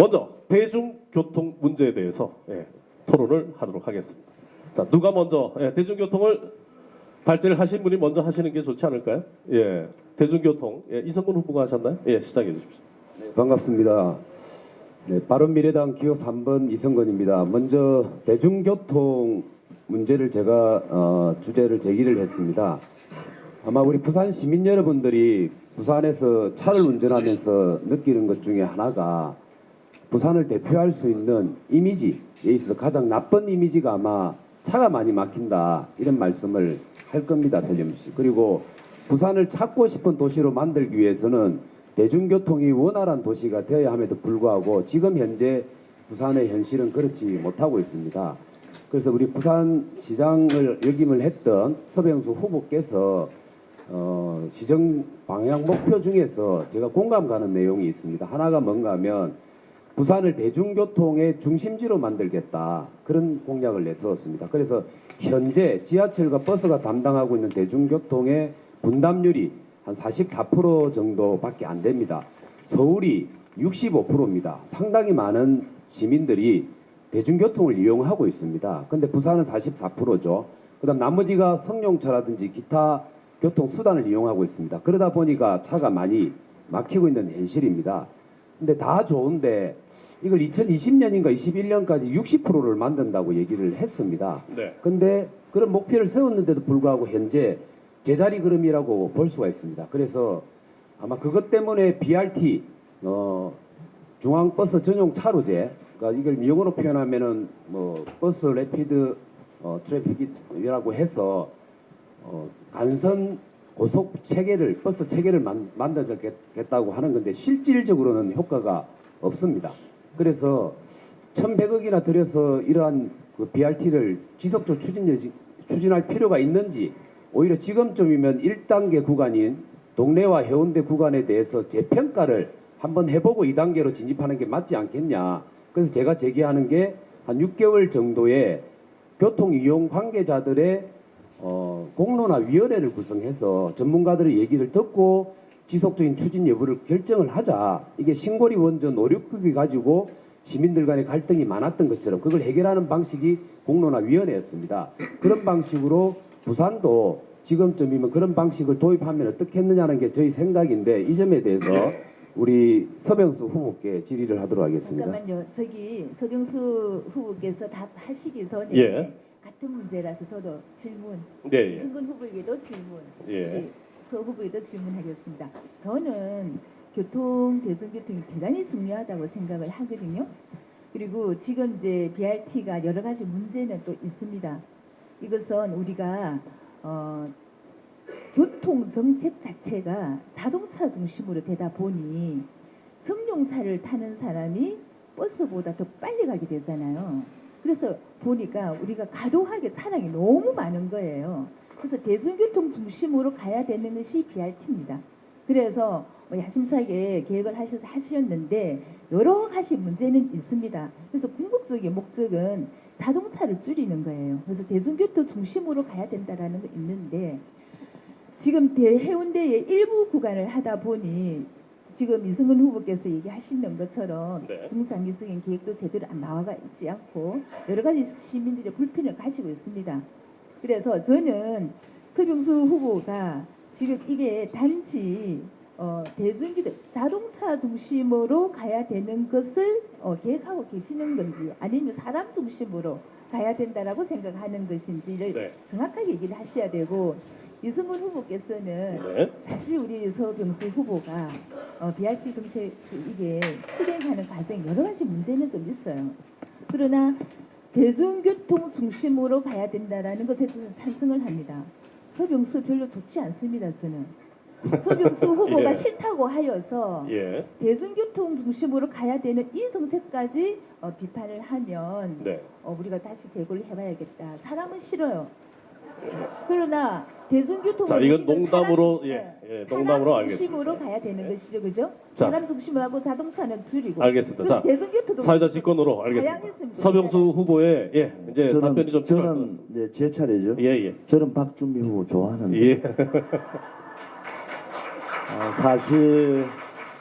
먼저 대중교통 문제에 대해서 토론을 하도록 하겠습니다. 자, 누가 먼저 대중교통을 발제를 하신 분이 먼저 하시는 게 좋지 않을까요? 대중교통 이성근 후보가 하셨나요? 시작해 주십시오. 네, 반갑습니다. 네, 바른미래당 기호 3번 이성근입니다. 먼저 대중교통 문제를 제가 주제를 제기를 했습니다. 아마 우리 부산 시민 여러분들이 부산에서 차를 운전하면서 느끼는 것 중에 하나가 부산을 대표할 수 있는 이미지에 있어서 가장 나쁜 이미지가 아마 차가 많이 막힌다 이런 말씀을 할 겁니다. 틀림없이. 그리고 부산을 찾고 싶은 도시로 만들기 위해서는 대중교통이 원활한 도시가 되어야 함에도 불구하고 지금 현재 부산의 현실은 그렇지 못하고 있습니다. 그래서 우리 부산시장을 역임을 했던 서병수 후보께서 시정 방향 목표 중에서 제가 공감 가는 내용이 있습니다. 하나가 뭔가 하면 부산을 대중교통의 중심지로 만들겠다 그런 공약을 내세웠습니다. 그래서 현재 지하철과 버스가 담당하고 있는 대중교통의 분담률이 한 44% 정도밖에 안 됩니다. 서울이 65%입니다. 상당히 많은 시민들이 대중교통을 이용하고 있습니다. 근데 부산은 44%죠. 그다음 나머지가 승용차라든지 기타 교통수단을 이용하고 있습니다. 그러다 보니까 차가 많이 막히고 있는 현실입니다. 근데 다 좋은데 이걸 2020년인가 21년까지 60%를 만든다고 얘기를 했습니다. 네. 근데 그런 목표를 세웠는데도 불구하고 현재 제자리 걸음이라고 볼 수가 있습니다. 그래서 아마 그것 때문에 BRT 중앙버스 전용 차로제, 그러니까 이걸 영어로 표현하면은 뭐 버스 레피드 트래픽이라고 해서 간선 고속 체계를 버스 체계를 만들겠다고 하는 건데 실질적으로는 효과가 없습니다. 그래서 1,100억이나 들여서 이러한 그 BRT를 지속적으로 추진할 필요가 있는지, 오히려 지금쯤이면 1단계 구간인 동래와 해운대 구간에 대해서 재평가를 한번 해보고 2단계로 진입하는 게 맞지 않겠냐. 그래서 제가 제기하는 게 한 6개월 정도의 교통 이용 관계자들의 공론화 위원회를 구성해서 전문가들의 얘기를 듣고 지속적인 추진 여부를 결정을 하자. 이게 신고리 원전 5, 6국이 가지고 시민들 간의 갈등이 많았던 것처럼 그걸 해결하는 방식이 공론화 위원회였습니다. 그런 방식으로 부산도 지금쯤이면 그런 방식을 도입하면 어떻겠느냐는 게 저희 생각인데 이 점에 대해서 우리 서병수 후보께 질의를 하도록 하겠습니다. 잠깐만요. 저기 서병수 후보께서 답하시기 전에 같은 문제라서 저도 질문. 승근 후보에게도 질문. 서 후보에도 질문하겠습니다. 저는 대중교통이 대단히 중요하다고 생각을 하거든요. 그리고 지금 이제 BRT가 여러 가지 문제는 또 있습니다. 이것은 우리가 교통 정책 자체가 자동차 중심으로 되다 보니 승용차를 타는 사람이 버스보다 더 빨리 가게 되잖아요. 그래서 보니까 우리가 과도하게 차량이 너무 많은 거예요. 그래서 대중교통 중심으로 가야 되는 것이 BRT입니다. 그래서 야심차게 계획을 하셨는데 여러 가지 문제는 있습니다. 그래서 궁극적인 목적은 자동차를 줄이는 거예요. 그래서 대중교통 중심으로 가야 된다라는 거 있는데 지금 해운대의 일부 구간을 하다 보니 지금 이성근 후보께서 얘기하시는 것처럼 중장기적인 계획도 제대로 나와 있지 않고 여러 가지 시민들의 불편을 가지고 있습니다. 그래서 저는 서병수 후보가 지금 이게 단지 대중교통 자동차 중심으로 가야 되는 것을 계획하고 계시는 건지 아니면 사람 중심으로 가야 된다라고 생각하는 것인지를 정확하게 얘기를 하셔야 되고 이성근 후보께서는 사실 우리 서병수 후보가 BRT 정책 이게 실행하는 과정에 여러 가지 문제는 좀 있어요. 그러나 대중교통 중심으로 가야 된다라는 것에 저는 찬성을 합니다. 서병수 별로 좋지 않습니다. 저는 서병수 후보가 싫다고 하여서 대중교통 중심으로 가야 되는 이 정책까지 비판을 하면 우리가 다시 재고를 해봐야겠다. 사람은 싫어요. 그러나 대중교통 이건 농담으로 농담으로 알겠습니다. 중심으로 가야 되는 것이죠, 그죠? 사람 중심하고 자동차는 줄이고. 알겠습니다. 자, 대중교통도 사회자 직권으로 알겠습니다. 서병수 후보의 이제 답변이 좀 필요할 것 같습니다. 네, 제 차례죠. 저는 박준미 후보 좋아하는데 사실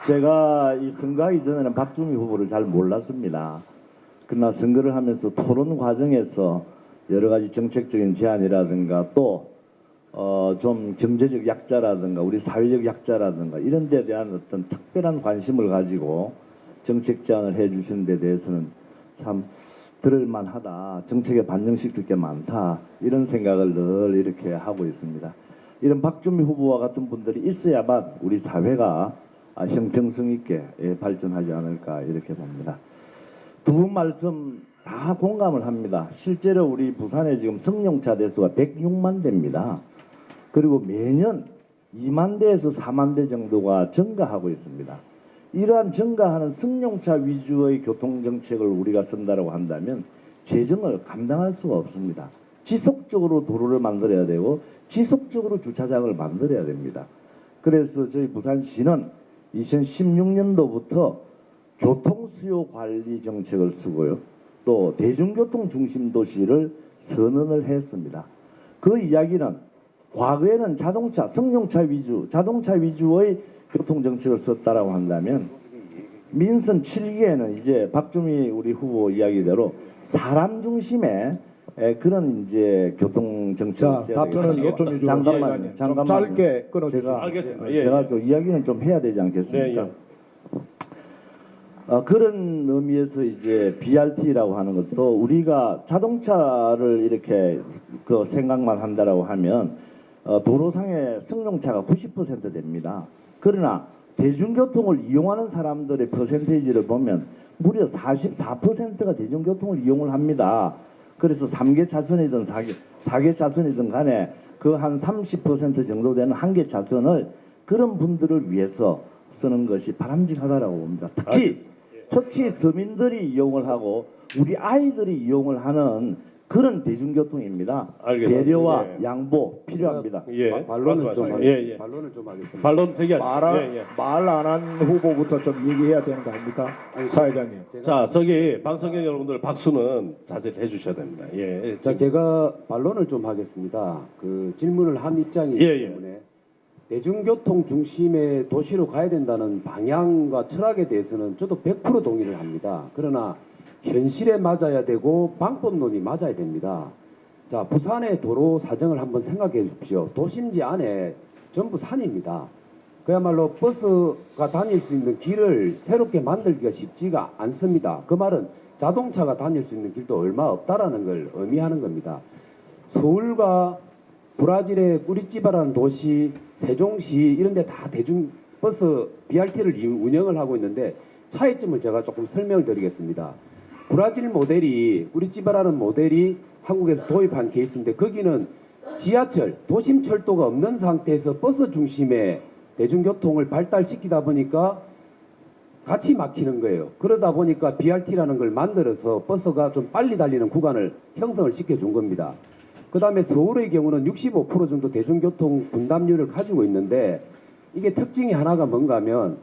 제가 이 선거하기 전에는 박주미 후보를 잘 몰랐습니다. 그러나 선거를 하면서 토론 과정에서 여러 가지 정책적인 제안이라든가 또 좀 경제적 약자라든가 우리 사회적 약자라든가 이런 데 대한 어떤 특별한 관심을 가지고 정책 제안을 해주시는 데 대해서는 참 들을만하다. 정책에 반영시킬 게 많다. 이런 생각을 늘 이렇게 하고 있습니다. 이런 박주미 후보와 같은 분들이 있어야만 우리 사회가 형평성 있게 발전하지 않을까 이렇게 봅니다. 두 분 말씀 다 공감을 합니다. 실제로 우리 부산에 지금 승용차 대수가 106만 대입니다. 그리고 매년 2만 대에서 4만 대 정도가 증가하고 있습니다. 이러한 증가하는 승용차 위주의 교통정책을 우리가 쓴다고 한다면 재정을 감당할 수가 없습니다. 지속적으로 도로를 만들어야 되고 지속적으로 주차장을 만들어야 됩니다. 그래서 저희 부산시는 2016년도부터 교통수요 관리 정책을 쓰고요. 또 대중교통 중심 도시를 선언을 했습니다. 그 이야기는 과거에는 자동차, 승용차 위주, 자동차 위주의 교통정책을 썼다라고 한다면 민선 7기에는 이제 박주미 우리 후보 이야기대로 사람 중심의 그런 이제 교통정책을 자, 써야 답변은 되겠죠. 요점 위주로 잠깐만요. 좀 짧게 끊어주세요. 알겠습니다. 제가 좀 이야기는 좀 해야 되지 않겠습니까? 네, 그런 의미에서 이제 BRT라고 하는 것도 우리가 자동차를 이렇게 그 생각만 한다라고 하면 도로상의 승용차가 90% 됩니다. 그러나 대중교통을 이용하는 사람들의 퍼센테이지를 보면 무려 44%가 대중교통을 이용을 합니다. 그래서 3개 차선이든 4개 차선이든 간에 그 한 30% 정도 되는 한 개 차선을 그런 분들을 위해서 쓰는 것이 바람직하다라고 봅니다. 특히 서민들이 이용을 하고 우리 아이들이 이용을 하는 그런 대중교통입니다. 알겠습니다. 배려와 예. 양보 필요합니다. 예. 반론을 좀 말씀하세요. 하겠습니다. 예, 예. 반론을 좀 하겠습니다. 반론 제기하시죠. 말 안 한 후보부터 좀 얘기해야 되는 거 아닙니까? 사회자님. 자, 저기 방송객 여러분들 박수는 자제를 해주셔야 됩니다. 예. 자, 제가 반론을 좀 하겠습니다. 그 질문을 한 입장이기 예, 예. 때문에 대중교통 중심의 도시로 가야 된다는 방향과 철학에 대해서는 저도 100% 동의를 합니다. 그러나 현실에 맞아야 되고 방법론이 맞아야 됩니다. 자, 부산의 도로 사정을 한번 생각해 주십시오. 도심지 안에 전부 산입니다. 그야말로 버스가 다닐 수 있는 길을 새롭게 만들기가 쉽지가 않습니다. 그 말은 자동차가 다닐 수 있는 길도 얼마 없다라는 걸 의미하는 겁니다. 서울과 브라질의 꾸리찌바라는 도시, 세종시 이런 데 다 대중버스 BRT를 운영을 하고 있는데 차이점을 제가 조금 설명을 드리겠습니다. 브라질 모델이 꾸리찌바라는 모델이 한국에서 도입한 케이스인데 거기는 지하철, 도심철도가 없는 상태에서 버스 중심의 대중교통을 발달시키다 보니까 같이 막히는 거예요. 그러다 보니까 BRT라는 걸 만들어서 버스가 좀 빨리 달리는 구간을 형성을 시켜준 겁니다. 그 다음에 서울의 경우는 65% 정도 대중교통 분담률을 가지고 있는데 이게 특징이 하나가 뭔가 하면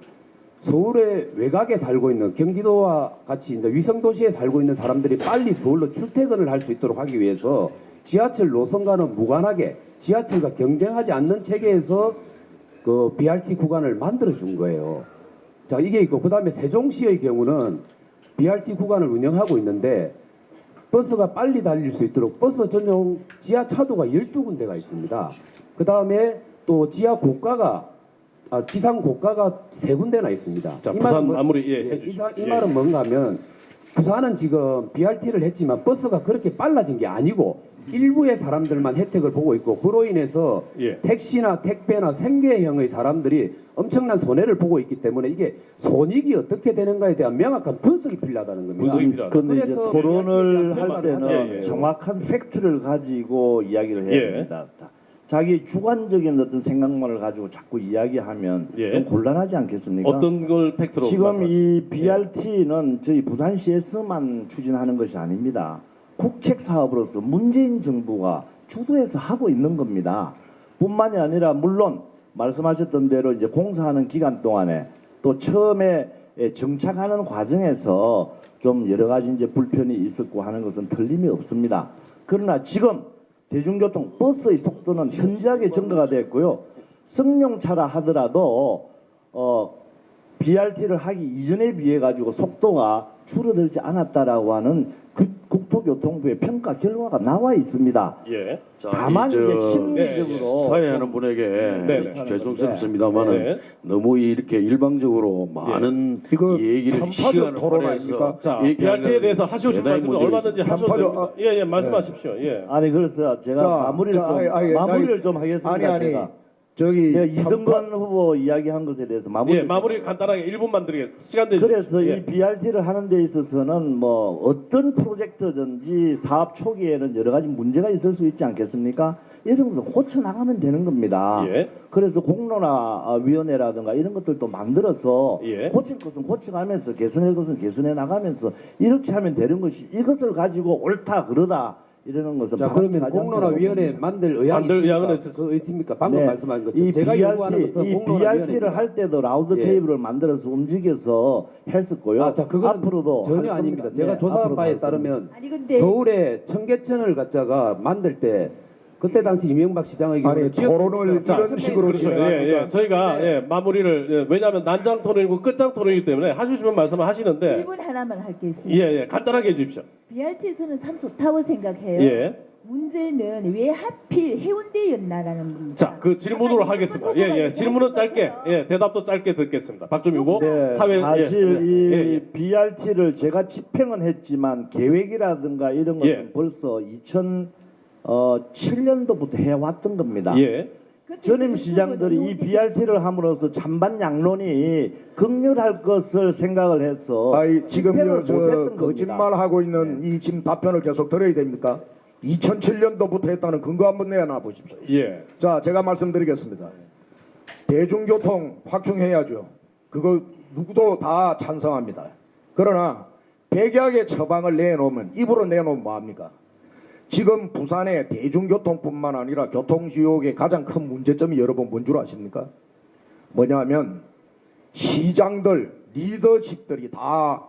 서울의 외곽에 살고 있는 경기도와 같이 이제 위성도시에 살고 있는 사람들이 빨리 서울로 출퇴근을 할 수 있도록 하기 위해서 지하철 노선과는 무관하게 지하철과 경쟁하지 않는 체계에서 그 BRT 구간을 만들어 준 거예요. 자, 이게 있고 그다음에 세종시의 경우는 BRT 구간을 운영하고 있는데 버스가 빨리 달릴 수 있도록 버스 전용 지하차도가 12군데가 있습니다. 그다음에 또 지하 고가가 지상 고가가 3군데나 있습니다. 자, 이 부산 말은 마무리 이 해주시죠. 말은 뭔가 하면 부산은 지금 BRT를 했지만 버스가 그렇게 빨라진 게 아니고 일부의 사람들만 혜택을 보고 있고 그로 인해서 예. 택시나 택배나 생계형의 사람들이 엄청난 손해를 보고 있기 때문에 이게 손익이 어떻게 되는가에 대한 명확한 분석이 필요하다는 겁니다. 분석이 필요하다. 그런데 이제 그래서 토론을 BRT 할 때는 예, 예. 정확한 팩트를 가지고 이야기를 해야 예. 됩니다. 자기 주관적인 어떤 생각만을 가지고 자꾸 이야기하면 예. 좀 곤란하지 않겠습니까? 어떤 걸 팩트로 지금 말씀하시죠? 이 BRT는 저희 부산시에서만 추진하는 것이 아닙니다. 국책 사업으로서 문재인 정부가 주도해서 하고 있는 겁니다. 뿐만이 아니라 물론 말씀하셨던 대로 이제 공사하는 기간 동안에 또 처음에 정착하는 과정에서 좀 여러 가지 이제 불편이 있었고 하는 것은 틀림이 없습니다. 그러나 지금 대중교통 버스의 속도는 현저하게 증가가 됐고요. 승용차라 하더라도 BRT를 하기 이전에 비해 가지고 속도가 줄어들지 않았다라고 하는 국토교통부의 평가 결과가 나와 있습니다. 예. 자, 다만 이 저- 이제 심리적으로 사회하는 분에게 네네. 죄송스럽습니다만은 네. 너무 이렇게 일방적으로 많은 이거 얘기를 편파적 시간을 토론 할애해서 아닙니까? 자, 얘기하는 BRT에 대해서 하시고 싶은 대단히 말씀은 문제가 얼마든지 있습니다. 하셔도 됩니다. 편파적- 예, 예, 말씀하십시오. 예. 아니 그래서 제가 자, 마무리를 자, 좀 마무리를 좀 하겠습니다. 아니 제가. 저기 제가 이성건 후보 이야기한 것에 대해서 마무리. 예, 마무리 간단하게 1분만 드리겠습니다. 시간 되죠. 그래서 예. 이 BRT를 하는 데 있어서는 뭐 어떤 프로젝트든지 사업 초기에는 여러 가지 문제가 있을 수 있지 않겠습니까? 이런 것은 고쳐 나가면 되는 겁니다. 예. 그래서 공론화 위원회라든가 이런 것들도 만들어서 예. 고칠 것은 고쳐가면서 개선할 것은 개선해 나가면서 이렇게 하면 되는 것이 이것을 가지고 옳다 그러다 이러는 것은 자 바로 그러면 가장 공론화위원회 만들 의향이 만들 의향은 있습니까? 그 있습니까? 방금 네. 말씀하신 것처럼 이 제가 요구하는 BRT, 것은 이 공론화위원회입니다. BRT를 할 때도 라운드 예. 테이블을 만들어서 움직여서 했었고요. 자 그거는 앞으로도 할 전혀 아닙니다. 겁니다. 제가 네, 조사한 앞으로도 바에 할 겁니다. 따르면 아니 근데 서울에 청계천을 갖다가 만들 때 그때 당시 이명박 시장의 아니 토론을 자, 이런 식으로 그렇죠. 예, 진행하니까 예. 저희가 예, 마무리를 예, 왜냐하면 난장 토론이고 끝장 토론이기 때문에 하시고 싶은 말씀을 하시는데 질문 하나만 할 게 있습니다. 예, 예. 간단하게 해주십시오. BRT에서는 참 좋다고 생각해요. 예. 문제는 왜 하필 해운대였나라는 문제. 자, 그 질문으로 하겠습니다. 예, 예. 질문은 짧게, 예, 대답도 짧게 듣겠습니다. 박주미 후보, 네, 사회 사실 이 예, 예. BRT를 제가 집행은 했지만 계획이라든가 이런 것은 예. 벌써 2007년도부터 해왔던 겁니다. 예. 전임 시장들이 이 BRT를 함으로써 찬반 양론이 극렬할 것을 생각을 해서 아이 지금 집행을 저 못했던 거짓말 하고 있는 이 지금 답변을 계속 들어야 됩니까? 2007년도부터 했다는 근거 한번 내놔 보십시오. 예. 자, 제가 말씀드리겠습니다. 대중교통 확충해야죠. 그거 누구도 다 찬성합니다. 그러나 백약의 처방을 내놓으면 입으로 내놓으면 뭐합니까? 지금 부산의 대중교통뿐만 아니라 교통지역의 가장 큰 문제점이 여러분 뭔 줄 아십니까? 뭐냐면 시장들, 리더십들이 다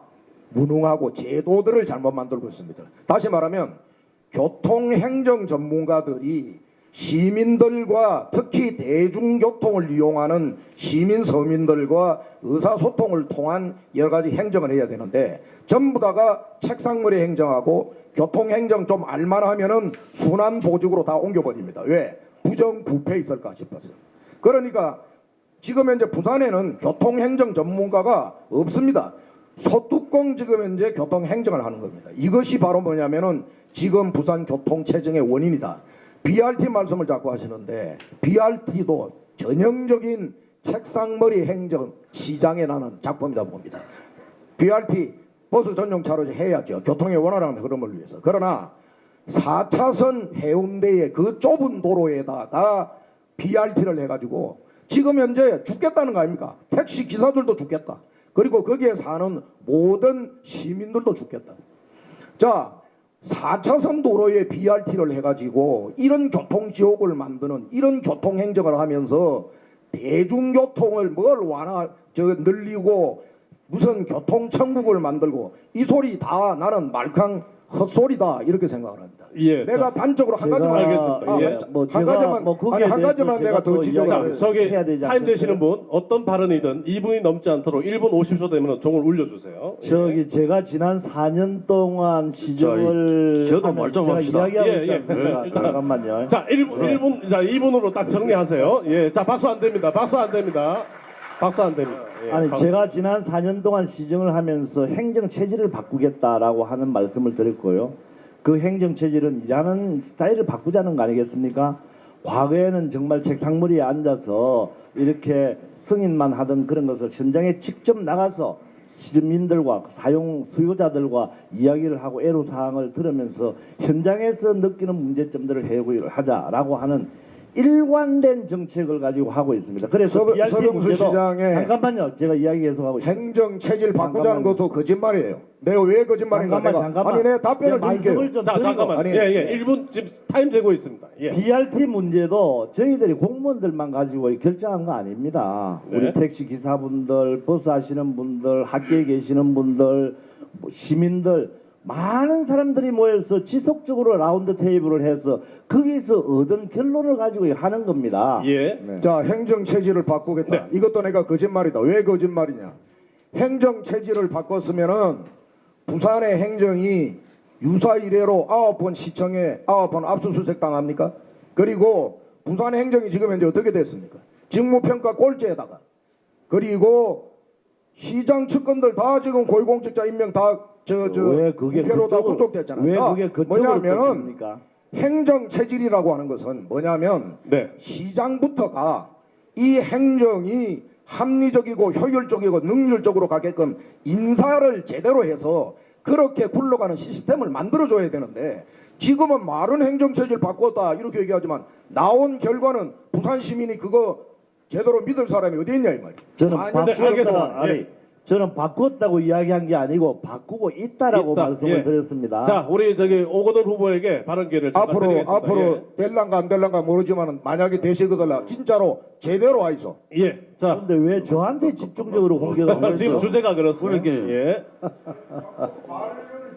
무능하고 제도들을 잘못 만들고 있습니다. 다시 말하면 교통행정 전문가들이 시민들과 특히 대중교통을 이용하는 시민 서민들과 의사소통을 통한 여러 가지 행정을 해야 되는데 전부 다가 책상머리 행정하고 교통행정 좀 알만하면은 순환보직으로 다 옮겨버립니다. 왜? 부정부패 있을까 싶어서. 그러니까 지금 현재 부산에는 교통행정 전문가가 없습니다. 소뚜껑 지금 현재 교통행정을 하는 겁니다. 이것이 바로 뭐냐면은 지금 부산 교통체증의 원인이다. BRT 말씀을 자꾸 하시는데 BRT도 전형적인 책상머리 행정 시장에 나는 작품이다 봅니다. BRT 버스 전용차로 해야죠. 교통의 원활한 흐름을 위해서. 그러나 4차선 해운대의 그 좁은 도로에다가 BRT를 해가지고 지금 현재 죽겠다는 거 아닙니까? 택시 기사들도 죽겠다. 그리고 거기에 사는 모든 시민들도 죽겠다. 자, 4차선 도로에 BRT를 해가지고 이런 교통지옥을 만드는 이런 교통행정을 하면서 대중교통을 늘리고 무슨 교통천국을 만들고 이 소리 다 나는 말캉 헛소리다 이렇게 생각을 합니다. 예. 내가 단적으로 한 가지만 알겠습니다. 예. 한 가지만 거기에 한 가지만 대해서 내가 더 제가 지적을 자, 하겠습니다. 저기 해야 되지 타임 않겠어요? 되시는 분 어떤 발언이든 2분이 넘지 않도록 1분 50초 되면 종을 울려주세요. 예. 저기 제가 지난 4년 동안 시정을 저도 하면서 말 좀 제가 합시다. 이야기하고 예, 있지 예. 않습니까? 일단- 잠깐만요. 자, 1분, 자, 2분으로 딱 정리하세요. 예, 자, 박수 안 됩니다. 박수 안 됩니다. 박수 안 됩니다. 예, 아니 박수. 제가 지난 4년 동안 시정을 하면서 행정 체질을 바꾸겠다라고 하는 말씀을 드렸고요. 그 행정 체질은 일하는 스타일을 바꾸자는 거 아니겠습니까? 과거에는 정말 책상머리에 앉아서 이렇게 승인만 하던 그런 것을 현장에 직접 나가서 시민들과 사용 수요자들과 이야기를 하고 애로사항을 들으면서 현장에서 느끼는 문제점들을 해결하자라고 하는 일관된 정책을 가지고 하고 있습니다. 그래서 BRT 서병수 문제도 시장의 잠깐만요. 제가 이야기 계속하고 있습니다. 행정 체질 바꾸자는 잠깐만요. 것도 거짓말이에요. 내가 왜 거짓말인가 잠깐만. 아니 내 답변을 제가 말씀을 드릴게요. 좀 자, 드리고. 잠깐만. 아니, 예, 예. 1분 지금 타임 재고 있습니다. 예. BRT 문제도 저희들이 공무원들만 가지고 결정한 거 아닙니다. 네. 우리 택시 기사분들, 버스 하시는 분들, 학교에 계시는 분들, 뭐 시민들 많은 사람들이 모여서 지속적으로 라운드 테이블을 해서 거기서 얻은 결론을 가지고 하는 겁니다. 예. 네. 자, 행정 체질을 바꾸겠다. 이것도 내가 거짓말이다. 왜 거짓말이냐? 행정 체질을 바꿨으면은 부산의 행정이 유사 이래로 9번 시청에 9번 압수수색 당합니까? 그리고 부산 행정이 지금 현재 어떻게 됐습니까? 직무평가 꼴찌에다가 그리고 시장 측근들 다 지금 고위공직자 임명 왜 그게 부패로 다 그쪽으로- 구속됐잖아요. 왜 자, 그게 그쪽으로 뭐냐면은 쫓깁니까? 행정 체질이라고 하는 것은 뭐냐면 네. 시장부터가 이 행정이 합리적이고 효율적이고 능률적으로 가게끔 인사를 제대로 해서 그렇게 굴러가는 시스템을 만들어줘야 되는데 지금은 말은 행정체질 바꿨다 이렇게 얘기하지만 나온 결과는 부산 시민이 그거 제대로 믿을 사람이 어디 있냐 이 말이에요. 저는 4년 네, 알겠습니다. 바꿨다, 아니, 예. 저는 바꿨다고 이야기한 게 아니고 바꾸고 있다라고 있다. 말씀을 예. 드렸습니다. 자, 우리 저기 오거돈 후보에게 발언 기회를 드리겠습니다. 앞으로 될란가 안 될란가 모르지만 만약에 되시거들라 진짜로 제대로 와 있어. 예. 자, 그런데 왜 저한테 집중적으로 공격을 하고 지금 있어요? 주제가 그렇습니다. 그러니까. 예.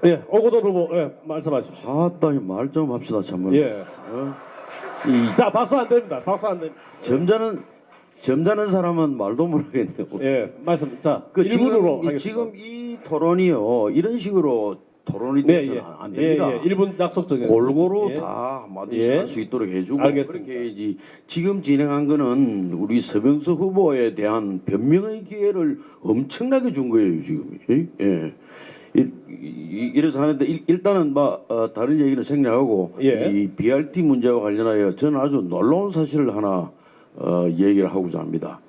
예, 오거돈 후보 말씀하십시오. 아따 말 좀 합시다 참말. 예. 이 자, 박수 안 됩니다. 박수 안 됩니다. 점잖은 사람은 말도 못하겠네요. 예, 말씀. 자, 그 일분으로 지금, 하겠습니다. 지금 이 토론이요 이런 식으로 토론이 네, 돼서는 예. 안 됩니다. 예, 예. 1분 약속적인 골고루 예. 다 한마디씩 예. 할 수 있도록 해주고 알겠습니다. 그렇게 해야지. 지금 진행한 거는 우리 서병수 후보에 대한 변명의 기회를 엄청나게 준 거예요 지금. 예. 이래서 하는데 일단은 다른 얘기는 생략하고 예. 이 BRT 문제와 관련하여 저는 아주 놀라운 사실을 하나 얘기를 하고자 합니다.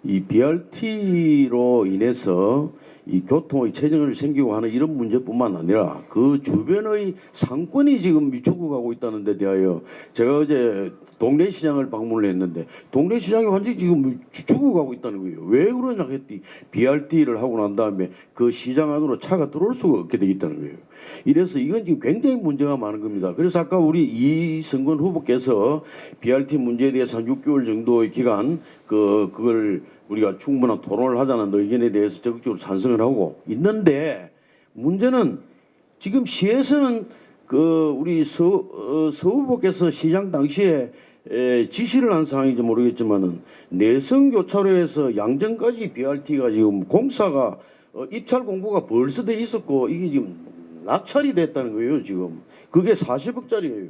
이 BRT로 인해서 이 교통의 체증을 생기고 하는 이런 문제뿐만 아니라 그 주변의 상권이 지금 미쳐고 가고 있다는 데 대하여 제가 어제 동네 시장을 방문을 했는데 동네 시장이 완전히 지금 죽어가고 있다는 거예요. 왜 그러냐 했더니 BRT를 하고 난 다음에 그 시장 안으로 차가 들어올 수가 없게 되겠다는 거예요. 이래서 이건 지금 굉장히 문제가 많은 겁니다. 그래서 아까 우리 이성근 후보께서 BRT 문제에 대해서 한 6개월 정도의 기간 그걸 우리가 충분한 토론을 하자는 의견에 대해서 적극적으로 찬성을 하고 있는데 문제는 지금 시에서는 우리 서 후보께서 시장 당시에 지시를 한 상황인지 모르겠지만은 내성교차로에서 양정까지 BRT가 지금 공사가 입찰 공고가 벌써 돼 있었고 이게 지금 낙찰이 됐다는 거예요 지금. 그게 40억짜리예요.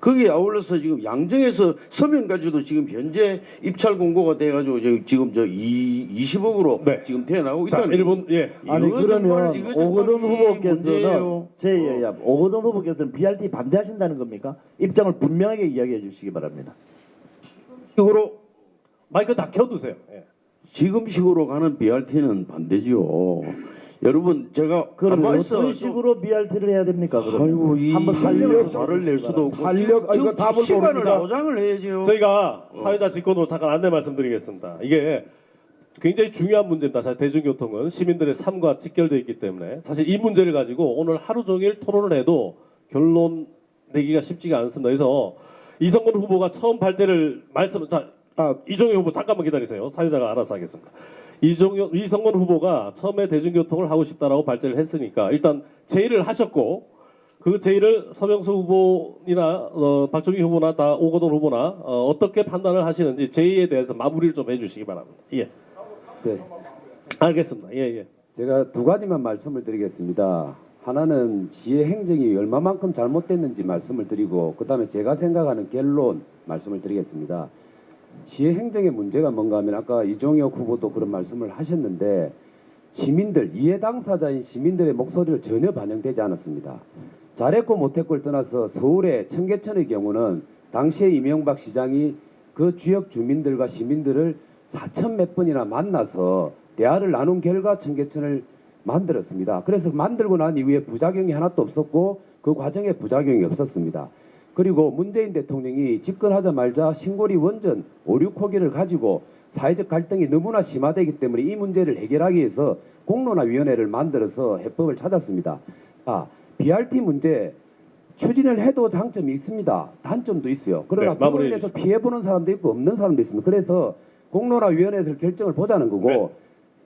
거기에 아울러서 지금 양정에서 서면까지도 지금 현재 입찰 공고가 돼가지고 지금 20억으로 네. 지금 태어나고 자, 있다는 1분 예. 아니 이거 그러면 정말 이거 오거돈 정말 후보께서는 문제예요. 제 얘기야. 오거돈 후보께서는 BRT 반대하신다는 겁니까? 입장을 분명하게 이야기해 주시기 바랍니다. 식으로 마이크 다 켜두세요. 예. 지금식으로 가는 BRT는 반대죠. 여러분 제가 그럼 가만히 어떤 있어. 식으로 BRT를 해야 됩니까? 그러면 아이고 이 한번 설명을 좀 말을 낼 수도 없고 탄력, 지금 이거 답을 시간을 모릅니다. 보장을 해야죠. 저희가 사회자 직권으로 잠깐 안내 말씀드리겠습니다. 이게 굉장히 중요한 문제입니다. 사실 대중교통은 시민들의 삶과 직결되어 있기 때문에 사실 이 문제를 가지고 오늘 하루 종일 토론을 해도 결론 내기가 쉽지가 않습니다. 그래서 이성근 후보가 처음 발제를 이종현 후보 잠깐만 기다리세요. 사회자가 알아서 하겠습니다. 이성근 후보가 처음에 대중교통을 하고 싶다라고 발제를 했으니까 일단 제의를 하셨고 그 제의를 서명수 후보나 박종희 후보나 다 오거돈 후보나 어떻게 판단을 하시는지 제의에 대해서 마무리를 좀 해주시기 바랍니다. 예, 네. 알겠습니다. 예, 예. 제가 두 가지만 말씀을 드리겠습니다. 하나는 지의 행정이 얼마만큼 잘못됐는지 말씀을 드리고 그다음에 제가 생각하는 결론 말씀을 드리겠습니다. 지의 행정의 문제가 뭔가 하면 아까 이종혁 후보도 그런 말씀을 하셨는데 시민들, 이해 당사자인 시민들의 목소리를 전혀 반영되지 않았습니다. 잘했고 못했고를 떠나서 서울의 청계천의 경우는 당시에 이명박 시장이 그 지역 주민들과 시민들을 4천 몇 번이나 만나서 대화를 나눈 결과 청계천을 만들었습니다. 그래서 만들고 난 이후에 부작용이 하나도 없었고 그 과정에 부작용이 없었습니다. 그리고 문재인 대통령이 집권하자마자 신고리 원전 5, 6호기를 가지고 사회적 갈등이 너무나 심화되기 때문에 이 문제를 해결하기 위해서 공론화위원회를 만들어서 해법을 찾았습니다. BRT 문제 추진을 해도 장점이 있습니다. 단점도 있어요. 그러나 네, 마무리해 그걸로 인해서 피해보는 사람도 있고 없는 사람도 있습니다. 그래서 공론화위원회에서 결정을 보자는 거고 네.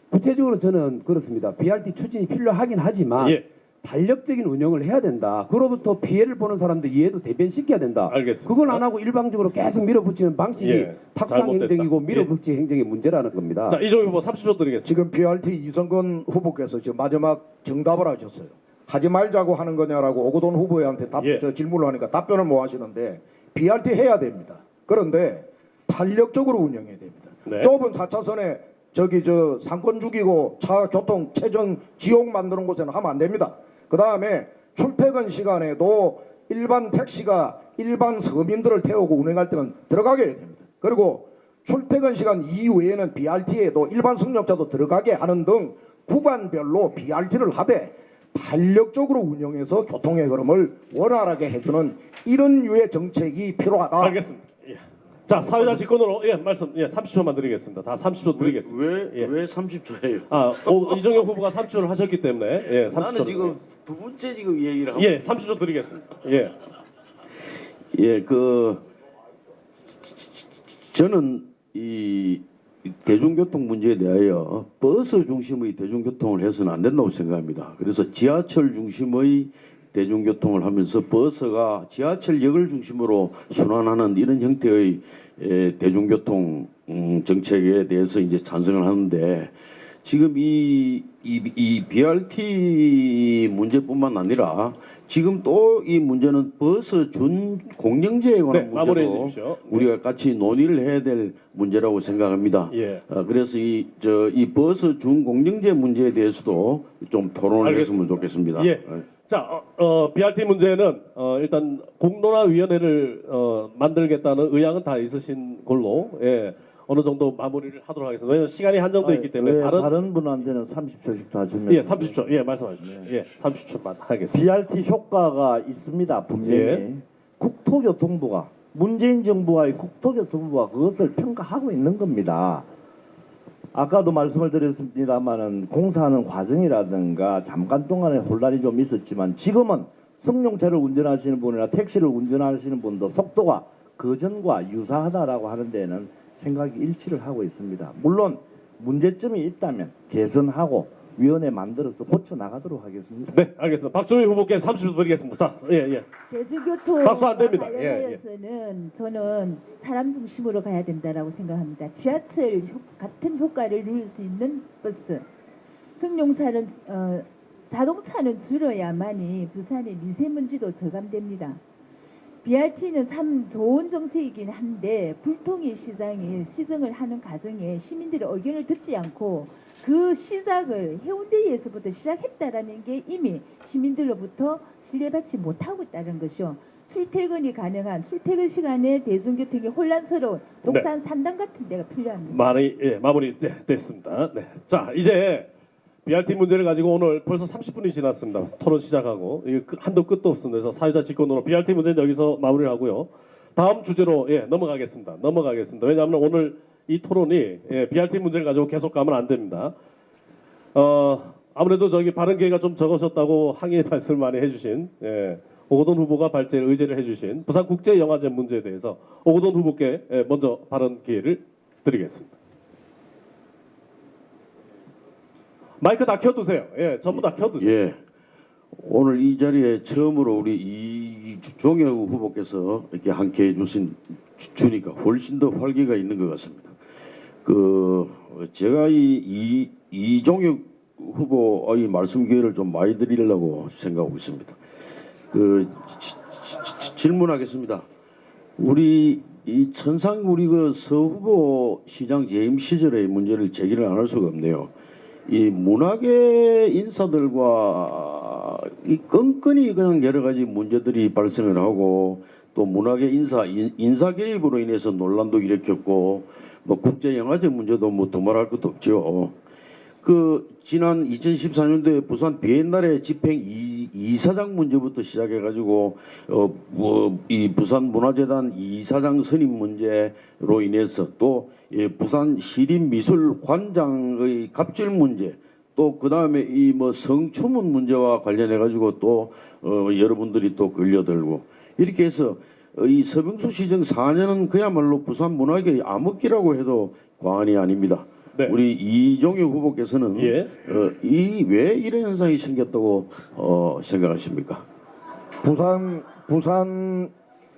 구체적으로 저는 그렇습니다. BRT 추진이 필요하긴 하지만 예. 탄력적인 운영을 해야 된다. 그로부터 피해를 보는 사람들 이해도 대변시켜야 된다. 알겠습니다. 그걸 안 하고 일방적으로 계속 밀어붙이는 방식이 예, 탁상 잘못됐다. 행정이고 밀어붙이 행정의 문제라는 겁니다. 자, 이종희 후보 30초 드리겠습니다. 지금 BRT 이성근 후보께서 지금 마지막 정답을 하셨어요. 하지 말자고 하는 거냐라고 오거돈 후보한테 예. 질문을 하니까 답변을 못 하시는데 BRT 해야 됩니다. 그런데 탄력적으로 운영해야 됩니다. 네. 좁은 4차선에 저기 저 상권 죽이고 차 교통 체증 지옥 만드는 곳에는 하면 안 됩니다. 그 다음에 출퇴근 시간에도 일반 택시가 일반 서민들을 태우고 운행할 때는 들어가게 해야 됩니다. 그리고 출퇴근 시간 이후에는 BRT에도 일반 승용차도 들어가게 하는 등 구간별로 BRT를 하되 탄력적으로 운영해서 교통의 흐름을 원활하게 해주는 이런 유의 정책이 필요하다. 알겠습니다. 예. 자, 사회자 직권으로 말씀 30초만 드리겠습니다. 다 30초 드리겠습니다. 왜 30초예요? 이종혁 후보가 30초를 하셨기 때문에 30초. 나는 지금 두 번째 지금 얘기를 하고 30초 드리겠습니다. 저는 이 대중교통 문제에 대하여 버스 중심의 대중교통을 해서는 안 된다고 생각합니다. 그래서 지하철 중심의 대중교통을 하면서 버스가 지하철역을 중심으로 순환하는 이런 형태의 대중교통 정책에 대해서 이제 찬성을 하는데 지금 이 BRT 문제뿐만 아니라 지금 또 이 문제는 버스 준 공영제에 관한 마무리해 문제도 주십시오. 우리가 같이 논의를 해야 될 문제라고 생각합니다. 예. 그래서 이 버스 준 공영제 문제에 대해서도 좀 토론을 했으면 좋겠습니다. 자, BRT 문제는 일단 공론화위원회를 만들겠다는 의향은 다 있으신 걸로 어느 정도 마무리를 하도록 하겠습니다. 왜냐하면 시간이 한정되어 있기 때문에 다른 분한테는 30초씩 다 주면 30초 말씀하십시오. 30초만 하겠습니다. BRT 효과가 있습니다. 분명히 예. 국토교통부가 문재인 정부와의 국토교통부가 그것을 평가하고 있는 겁니다. 아까도 말씀을 드렸습니다만은 공사하는 과정이라든가 잠깐 동안의 혼란이 좀 있었지만 지금은 승용차를 운전하시는 분이나 택시를 운전하시는 분도 속도가 그전과 유사하다라고 하는 데는 생각이 일치를 하고 있습니다. 물론 문제점이 있다면 개선하고 위원회 만들어서 고쳐 나가도록 하겠습니다. 네, 알겠습니다. 박주희 후보께 30초 드리겠습니다. 자, 대중교통 박수 안 됩니다. 관련하여서는 저는 사람 중심으로 가야 된다라고 생각합니다. 지하철 같은 효과를 누릴 수 있는 버스, 승용차는 자동차는 줄여야만이 부산의 미세먼지도 저감됩니다. BRT는 참 좋은 정책이긴 한데 불통의 시장이 시정을 하는 과정에 시민들의 의견을 듣지 않고 그 시작을 해운대에서부터 시작했다라는 게 이미 시민들로부터 신뢰받지 못하고 있다는 것이요. 출퇴근이 가능한 출퇴근 시간에 대중교통이 혼란스러운 녹산 산당 같은 데가 필요합니다. 마무리 됐습니다. 네. 자, 이제 BRT 문제를 가지고 오늘 벌써 30분이 지났습니다. 토론 시작하고 이게 한도 끝도 없습니다. 그래서 사회자 직권으로 BRT 문제는 여기서 마무리를 하고요. 다음 주제로 넘어가겠습니다. 왜냐하면 오늘 이 토론이 BRT 문제를 가지고 계속 가면 안 됩니다. 아무래도 발언 기회가 좀 적으셨다고 항의 말씀을 많이 해주신 오거돈 후보가 의제를 해주신 부산국제영화제 문제에 대해서 오거돈 후보께 먼저 발언 기회를 드리겠습니다. 마이크 다 켜두세요. 전부 다 켜두세요. 오늘 이 자리에 처음으로 우리 이종혁 후보께서 이렇게 함께 주니까 훨씬 더 활기가 있는 것 같습니다. 제가 이종혁 후보의 말씀 기회를 좀 많이 드리려고 생각하고 있습니다. 질문하겠습니다. 우리 이 우리 서 후보 시장 재임 시절의 문제를 제기를 안 할 수가 없네요. 이 문화계 인사들과 이 끈끈이 그냥 여러 가지 문제들이 발생을 하고 또 문화계 인사 개입으로 인해서 논란도 일으켰고 국제영화제 문제도 더말할 것도 없죠. 지난 2014년도에 부산 비엔날레 집행 이사장 문제부터 시작해가지고 이 부산 문화재단 이사장 선임 문제로 인해서 또 부산 시립미술관장의 갑질 문제 또 그 다음에 성추문 문제와 관련해가지고 또 여러분들이 또 걸려들고 이렇게 해서 이 서병수 시정 4년은 그야말로 부산 문화계의 암흑기라고 해도 과언이 아닙니다. 네. 우리 이종혁 후보께서는 예. 이 왜 이런 현상이 생겼다고 생각하십니까? 부산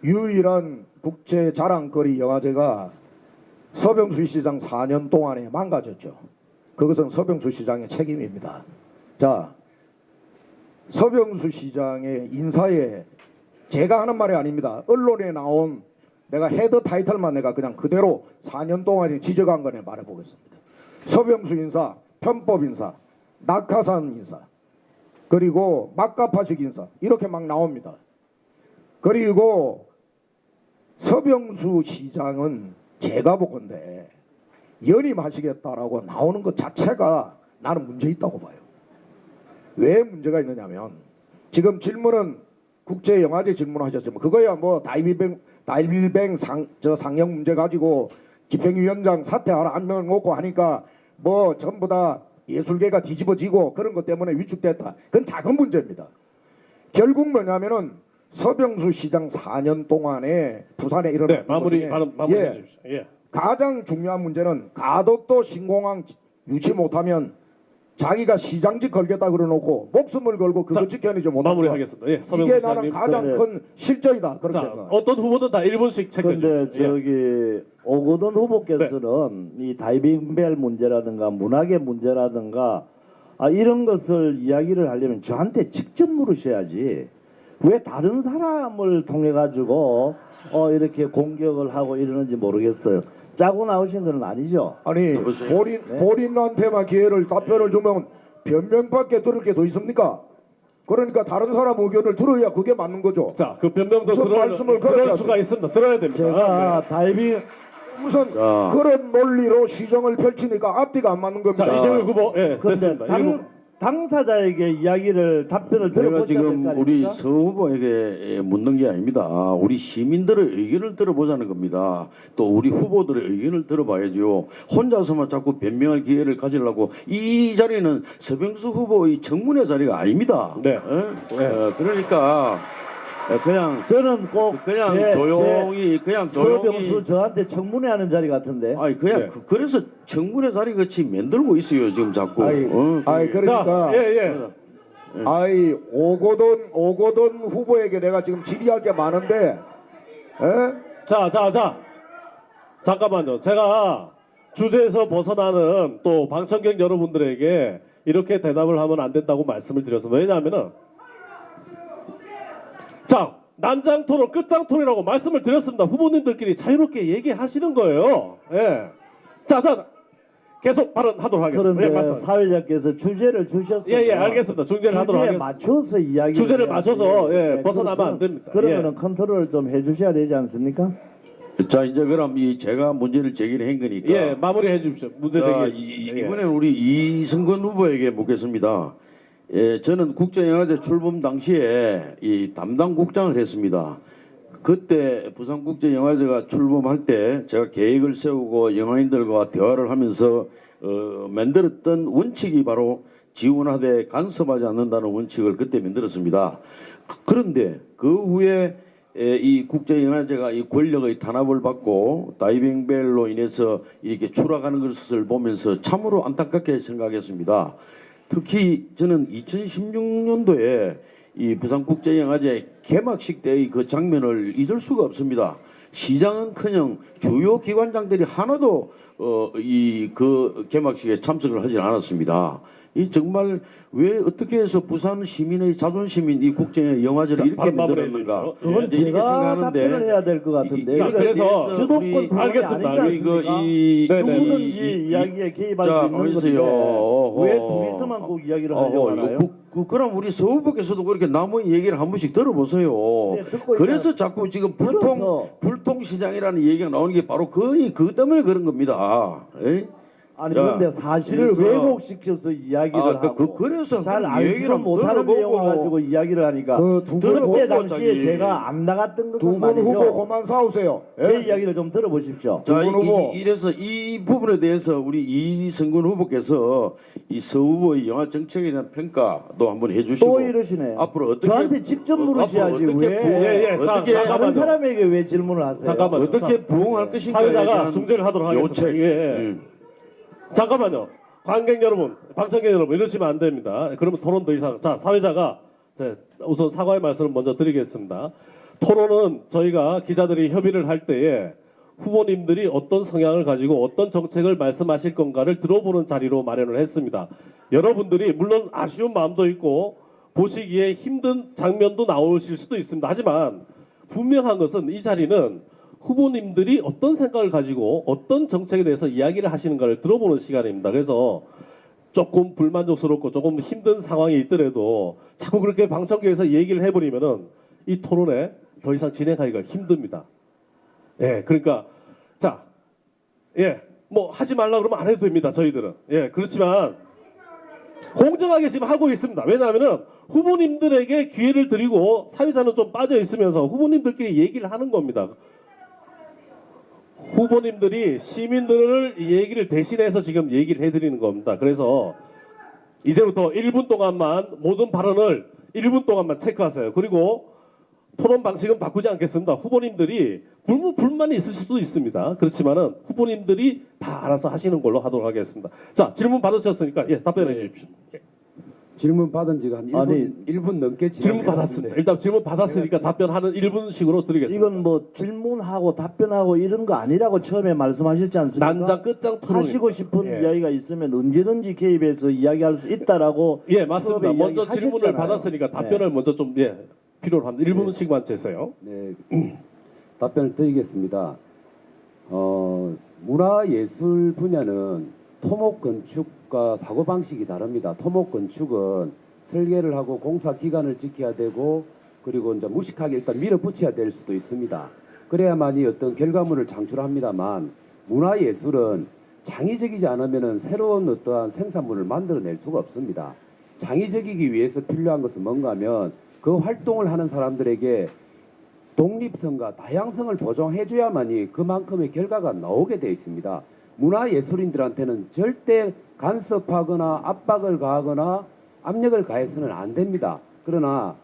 유일한 국제 자랑거리 영화제가 서병수 시장 4년 동안에 망가졌죠. 그것은 서병수 시장의 책임입니다. 자, 서병수 시장의 인사에 제가 하는 말이 아닙니다. 언론에 나온 내가 헤드 타이틀만 내가 그냥 그대로 4년 동안에 지적한 거네 말해보겠습니다. 서병수 인사, 편법 인사, 낙하산 인사, 그리고 막가파식 인사 이렇게 막 나옵니다. 그리고 서병수 시장은 제가 보건데 연임하시겠다라고 나오는 것 자체가 나는 문제 있다고 봐요. 왜 문제가 있느냐면 지금 질문은 국제영화제 질문하셨지만 그거야 뭐 다이빙 상영 문제 가지고 집행위원장 사퇴하라 한 명 놓고 하니까 뭐 전부 다 예술계가 뒤집어지고 그런 것 때문에 위축됐다. 그건 작은 문제입니다. 결국 뭐냐면은 서병수 시장 4년 동안에 부산에 일어난 네, 마무리 해 주십시오. 예. 가장 중요한 문제는 가덕도 신공항 유치 못하면 자기가 시장직 걸겠다 그러놓고 목숨을 걸고 그거 자, 지켜내지 못한 마무리하겠습니다. 예, 서병수 이게 나는 시장님. 가장 네. 큰 실정이다 그렇게 자, 생각합니다. 어떤 후보든 다 1분씩 체크해 근데 주십시오. 예. 저기 오거돈 후보께서는 이 다이빙벨 문제라든가 문학의 문제라든가 이런 것을 이야기를 하려면 저한테 직접 물으셔야지 왜 다른 사람을 통해 가지고 이렇게 공격을 하고 이러는지 모르겠어요. 짜고 나오신 건 아니죠? 아니 여보세요? 본인한테만 기회를 답변을 주면 변명밖에 들을 게 더 있습니까? 그러니까 다른 사람 의견을 들어야 그게 맞는 거죠. 자, 그 변명도 무슨 말씀을 그렇게 그럴 수가 있습니다. 들어야 됩니다. 제가 다이빙 무슨 자. 그런 논리로 시정을 펼치니까 앞뒤가 안 맞는 겁니다. 자, 이재명 후보, 예, 근데 됐습니다. 당사자에게 이야기를 답변을 내가 들어보셔야 지금 될거 우리 아닙니까? 서 후보에게 묻는 게 아닙니다. 우리 시민들의 의견을 들어보자는 겁니다. 또 우리 후보들의 의견을 들어봐야죠. 혼자서만 자꾸 변명할 기회를 가지려고 이 자리는 서병수 후보의 청문회 자리가 아닙니다. 네. 그러니까 그냥 저는 꼭 그냥 조용히 서병수 저한테 청문회하는 자리 같은데. 아니 그냥 네. 그래서 청문회 자리 같이 만들고 있어요 지금 자꾸. 아이 그러니까 자, 예. 아이 오거돈 후보에게 내가 지금 질의할 게 많은데 자. 잠깐만요. 제가 주제에서 벗어나는 또 방청객 여러분들에게 이렇게 대답을 하면 안 된다고 말씀을 드렸습니다. 왜냐하면은 자, 난장 토론, 끝장 토론이라고 말씀을 드렸습니다. 후보님들끼리 자유롭게 얘기하시는 거예요. 예. 자, 계속 발언하도록 하겠습니다. 그런데 예, 말씀. 사회자께서 주제를 주셨어요. 예, 알겠습니다. 주제를 하도록 주제에 하겠습니다. 맞춰서 이야기. 주제를 맞춰서 벗어나면 안 됩니다. 그러면은 예. 컨트롤을 좀 해주셔야 되지 않습니까? 자 이제 그럼 제가 문제를 제기를 한 거니까. 예, 마무리해 주십시오. 문제 자, 제기했습니다. 예. 이번에는 우리 이승건 후보에게 묻겠습니다. 예, 저는 국제영화제 출범 당시에 이 담당 국장을 했습니다. 그때 부산국제영화제가 출범할 때 제가 계획을 세우고 영화인들과 대화를 하면서 만들었던 원칙이 바로 지원하되 간섭하지 않는다는 원칙을 그때 만들었습니다. 그런데 그 후에 이 국제영화제가 이 권력의 탄압을 받고 다이빙벨로 인해서 이렇게 추락하는 것을 보면서 참으로 안타깝게 생각했습니다. 특히 저는 2016년도에 이 부산국제영화제 개막식 때의 그 장면을 잊을 수가 없습니다. 시장은커녕 주요 기관장들이 하나도 이 그 개막식에 참석을 하지 않았습니다. 이 정말 왜 어떻게 해서 부산 시민의 자존심인 이 국제영화제를 이렇게 바로 만들었는가? 마무리해 그건 이렇게 제가 생각하는데 답변을 해야 될 것 같은데. 자, 이거 그래서 주도권 우리- 토론이 알겠습니다. 아니지 우리 그 않습니까? 이 네네. 누구든지 이야기에 개입할 자, 수 있는 어디서요? 건데 왜 둘이서만 꼭 이야기를 하려고 하나요? 그럼 우리 서 후보께서도 그렇게 남의 얘기를 한 번씩 들어보세요. 네, 듣고 그래서 자꾸 지금 들어서. 불통시장이라는 얘기가 나오는 게 바로 거의 그 때문에 그런 겁니다. 에이? 아니 자, 그런데 사실을 그래서- 왜곡시켜서 이야기를 하고 그래서 잘 그런 얘기를 알지는 한번 못하는 들어보고. 내용을 가지고 이야기를 하니까 그두 분 그때 후보 당시에 자기. 제가 안 나갔던 것은 두 분 후보 말이죠. 그만 싸우세요. 제 이야기를 좀 들어보십시오. 자, 두분 후보. 이래서 이 부분에 대해서 우리 이승근 후보께서 이 서 후보의 영화 정책에 대한 평가도 한번 해주시고 또 이러시네. 앞으로 어떻게 저한테 직접 물으셔야지 앞으로 어떻게 왜 어떻게 자, 다른 잠깐만요. 사람에게 왜 질문을 하세요? 잠깐만요. 어떻게 자, 부응할 것인가 사회자가 중재를 하도록 하겠습니다. 요책. 예. 잠깐만요. 관객 여러분, 방청객 여러분 이러시면 안 됩니다. 그러면 토론 더 이상. 자, 사회자가 우선 사과의 말씀을 먼저 드리겠습니다. 토론은 저희가 기자들이 협의를 할 때에 후보님들이 어떤 성향을 가지고 어떤 정책을 말씀하실 건가를 들어보는 자리로 마련을 했습니다. 여러분들이 물론 아쉬운 마음도 있고 보시기에 힘든 장면도 나오실 수도 있습니다. 하지만 분명한 것은 이 자리는 후보님들이 어떤 생각을 가지고 어떤 정책에 대해서 이야기를 하시는가를 들어보는 시간입니다. 그래서 조금 불만족스럽고 조금 힘든 상황이 있더라도 자꾸 그렇게 방청객에서 얘기를 해버리면은 이 토론에 더 이상 진행하기가 힘듭니다. 예, 그러니까 자, 예, 뭐 하지 말라 그러면 안 해도 됩니다. 저희들은 예, 그렇지만 공정하게 지금 하고 있습니다. 왜냐하면은 후보님들에게 기회를 드리고 사회자는 좀 빠져 있으면서 후보님들끼리 얘기를 하는 겁니다. 후보님들이 시민들을 얘기를 대신해서 지금 얘기를 해드리는 겁니다. 그래서 이제부터 1분 동안만 모든 발언을 1분 동안만 체크하세요. 그리고 토론 방식은 바꾸지 않겠습니다. 후보님들이 불만이 있으실 수도 있습니다. 그렇지만은 후보님들이 다 알아서 하시는 걸로 하도록 하겠습니다. 자, 질문 받으셨으니까 예, 답변해 주십시오. 질문 받은 지가 한 1분, 아니, 1분 넘게 질문 받았습니다. 일단 질문 받았으니까 답변하는 1분씩으로 드리겠습니다. 이건 뭐 질문하고 답변하고 이런 거 아니라고 처음에 말씀하셨지 않습니까? 난장 끝장 토론 하시고 싶은 예. 이야기가 있으면 언제든지 개입해서 이야기할 수 있다라고 예, 맞습니다. 수업에 먼저 이야기하셨잖아요. 질문을 받았으니까 답변을 먼저 좀 예, 필요로 합니다. 1분씩만 재세요. 네, 답변을 드리겠습니다. 문화예술 분야는 토목 건축과 사고 방식이 다릅니다. 토목 건축은 설계를 하고 공사 기간을 지켜야 되고 그리고 이제 무식하게 일단 밀어붙여야 될 수도 있습니다. 그래야만이 어떤 결과물을 창출합니다만 문화예술은 창의적이지 않으면은 새로운 어떠한 생산물을 만들어낼 수가 없습니다. 창의적이기 위해서 필요한 것은 뭔가 하면 그 활동을 하는 사람들에게 독립성과 다양성을 보장해줘야만이 그만큼의 결과가 나오게 되어 있습니다. 문화예술인들한테는 절대 간섭하거나 압박을 가하거나 압력을 가해서는 안 됩니다. 그러나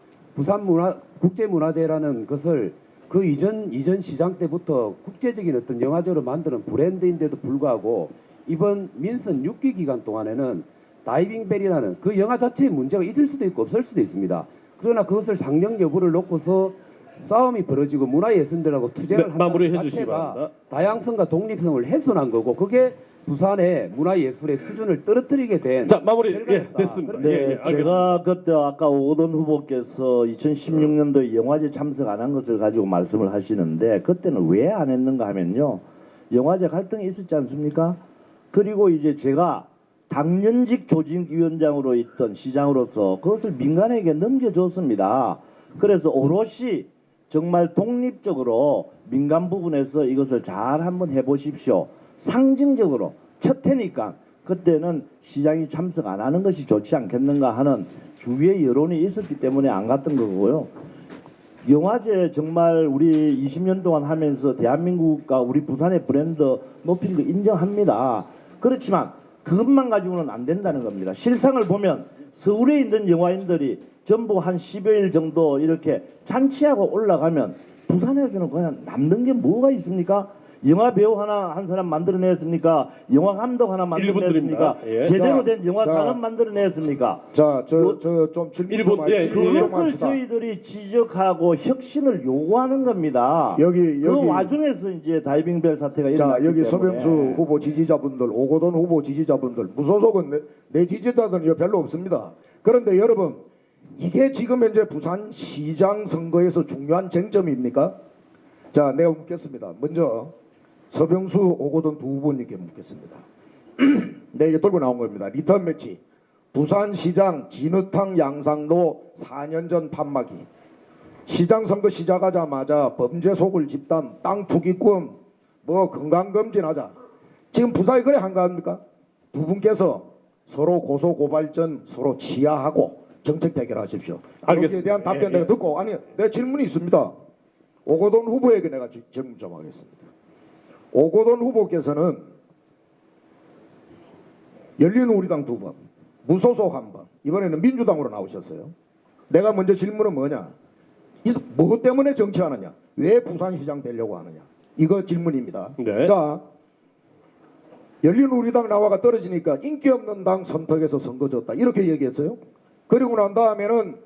국제문화제라는 것을 그 이전 시장 때부터 국제적인 어떤 영화제로 만드는 브랜드인데도 불구하고 이번 민선 6기 기간 동안에는 다이빙벨이라는 그 영화 자체의 문제가 있을 수도 있고 없을 수도 있습니다. 그러나 그것을 상영 여부를 놓고서 싸움이 벌어지고 문화예술들하고 투쟁을 네, 마무리해 한다는 주시기 자체가 바랍니다. 다양성과 독립성을 훼손한 거고 그게 부산의 문화예술의 수준을 떨어뜨리게 된 자, 마무리 예, 결과입니다. 됐습니다. 네, 예, 예, 알겠습니다. 제가 그때 아까 오던 후보께서 2016년도에 영화제 참석 안 한 것을 가지고 말씀을 하시는데 그때는 왜 안 했는가 하면요. 영화제 갈등이 있었지 않습니까? 그리고 이제 제가 당연직 조직위원장으로 있던 시장으로서 그것을 민간에게 넘겨줬습니다. 그래서 오롯이 정말 독립적으로 민간 부분에서 이것을 잘 한번 해보십시오. 상징적으로 첫 해니까 그때는 시장이 참석 안 하는 것이 좋지 않겠는가 하는 주위의 여론이 있었기 때문에 안 갔던 거고요. 영화제 정말 우리 20년 동안 하면서 대한민국과 우리 부산의 브랜드 높인 거 인정합니다. 그렇지만 그것만 가지고는 안 된다는 겁니다. 실상을 보면 서울에 있는 영화인들이 전부 한 10여일 정도 이렇게 잔치하고 올라가면 부산에서는 그냥 남는 게 뭐가 있습니까? 영화 배우 한 사람 만들어냈습니까? 영화 감독 하나 만들어냈습니까? 예. 제대로 자, 된 영화 자. 산업 만들어냈습니까? 자, 저 좀 질문 일본, 좀, 예, 질문 좀 그것을 합시다. 저희들이 지적하고 혁신을 요구하는 겁니다. 여기 그 와중에서 이제 다이빙벨 사태가 일어났기 자, 여기 때문에 서병수 후보 지지자분들, 오고돈 후보 지지자분들, 무소속은 내 지지자들은 별로 없습니다. 그런데 여러분, 이게 지금 현재 부산 시장 선거에서 중요한 쟁점입니까? 자, 내가 묻겠습니다. 먼저 서병수, 오고돈 두 후보님께 묻겠습니다. 네, 이게 돌고 나온 겁니다. 리턴 매치. 부산시장 진흙탕 양상로 4년 전 판막이. 시장 선거 시작하자마자 범죄 속을 집단, 땅 투기꾼, 뭐 건강검진하자. 지금 부산이 그래 한가합니까? 두 분께서 서로 고소 고발전 서로 치하하고 정책 대결하십시오. 알겠습니다. 여기에 대한 답변 예, 내가 예. 듣고 아니 내 질문이 있습니다. 오고돈 후보에게 내가 질문 좀 하겠습니다. 오고돈 후보께서는 열린우리당 2번, 무소속 1번, 이번에는 민주당으로 나오셨어요. 내가 먼저 질문은 뭐냐? 뭐 때문에 정치하느냐? 왜 부산시장 되려고 하느냐? 이거 질문입니다. 네. 자, 열린우리당 나와가 떨어지니까 인기 없는 당 선택해서 선거 졌다 이렇게 얘기했어요. 그리고 난 다음에는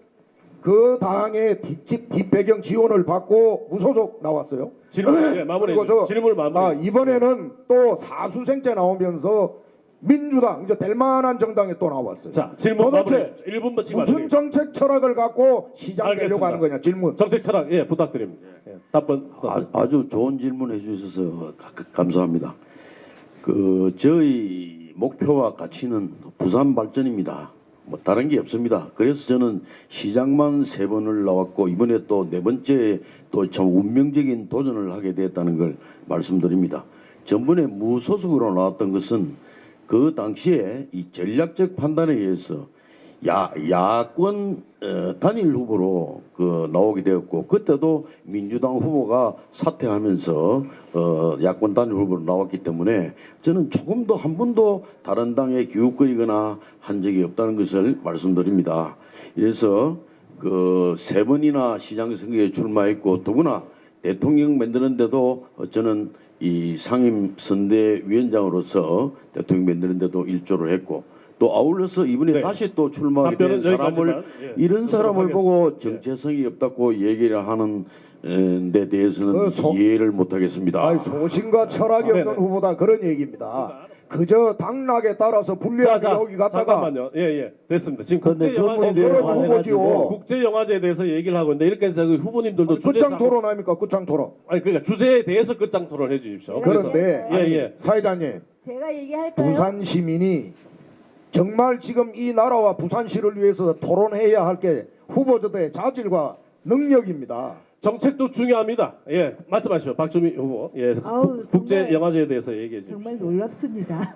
그 당의 뒷배경 지원을 받고 무소속 나왔어요. 질문 마무리해 그리고 주세요. 질문을 마무리해 이번에는 또 사수생째 나오면서 민주당 이제 될 만한 정당에 또 나왔어요. 자, 질문 도대체 마무리해 주십시오. 1분만 지금 무슨 정책 철학을 갖고 시장 되려고 알겠습니다. 하는 거냐 질문. 정책 철학 예 부탁드립니다. 예, 답변. 아주 좋은 질문 해주셔서 감사합니다. 그 저희 목표와 가치는 부산 발전입니다. 뭐 다른 게 없습니다. 그래서 저는 시장만 3번을 나왔고 이번에 또 4번째 또 참 운명적인 도전을 하게 됐다는 걸 말씀드립니다. 전번에 무소속으로 나왔던 것은 그 당시에 이 전략적 판단에 의해서 야권 단일 후보로 나오게 되었고 그때도 민주당 후보가 사퇴하면서 야권 단일 후보로 나왔기 때문에 저는 조금 더 한 번도 다른 당에 기웃거리거나 한 적이 없다는 것을 말씀드립니다. 그래서 그 3번이나 시장 선거에 출마했고 더구나 대통령 만드는데도 저는 이 상임 선대위원장으로서 대통령 만드는데도 일조를 했고 또 아울러서 이번에 네. 다시 또 출마하게 된 답변은 사람을 여기까지만, 예, 이런 사람을 보고 하겠습니다. 정체성이 없다고 얘기를 하는 데 대해서는 그 이해를 못하겠습니다. 아니, 소신과 철학이 없는 네네. 후보다 그런 얘기입니다. 그저 당락에 따라서 불리하게 여기 갔다가 잠깐만요. 예예 됐습니다. 지금 근데 국제 영화 그분이 그런 대해서 후보지요. 국제 영화제에 대해서 얘기를 하고 있는데 이렇게 해서 그 후보님들도 주제 끝장 토론 아닙니까? 끝장 토론. 아니 그러니까 주제에 대해서 끝장 토론해 주십시오. 그래서 그런데 예예 사회자님 제가 얘기할까요? 부산 시민이 정말 지금 이 나라와 부산시를 위해서 토론해야 할 게 후보자들의 자질과 능력입니다. 정책도 중요합니다. 예 말씀하시죠. 박주미 후보. 예 아우, 국제 정말- 영화제에 대해서 얘기해 주십시오. 정말 놀랍습니다.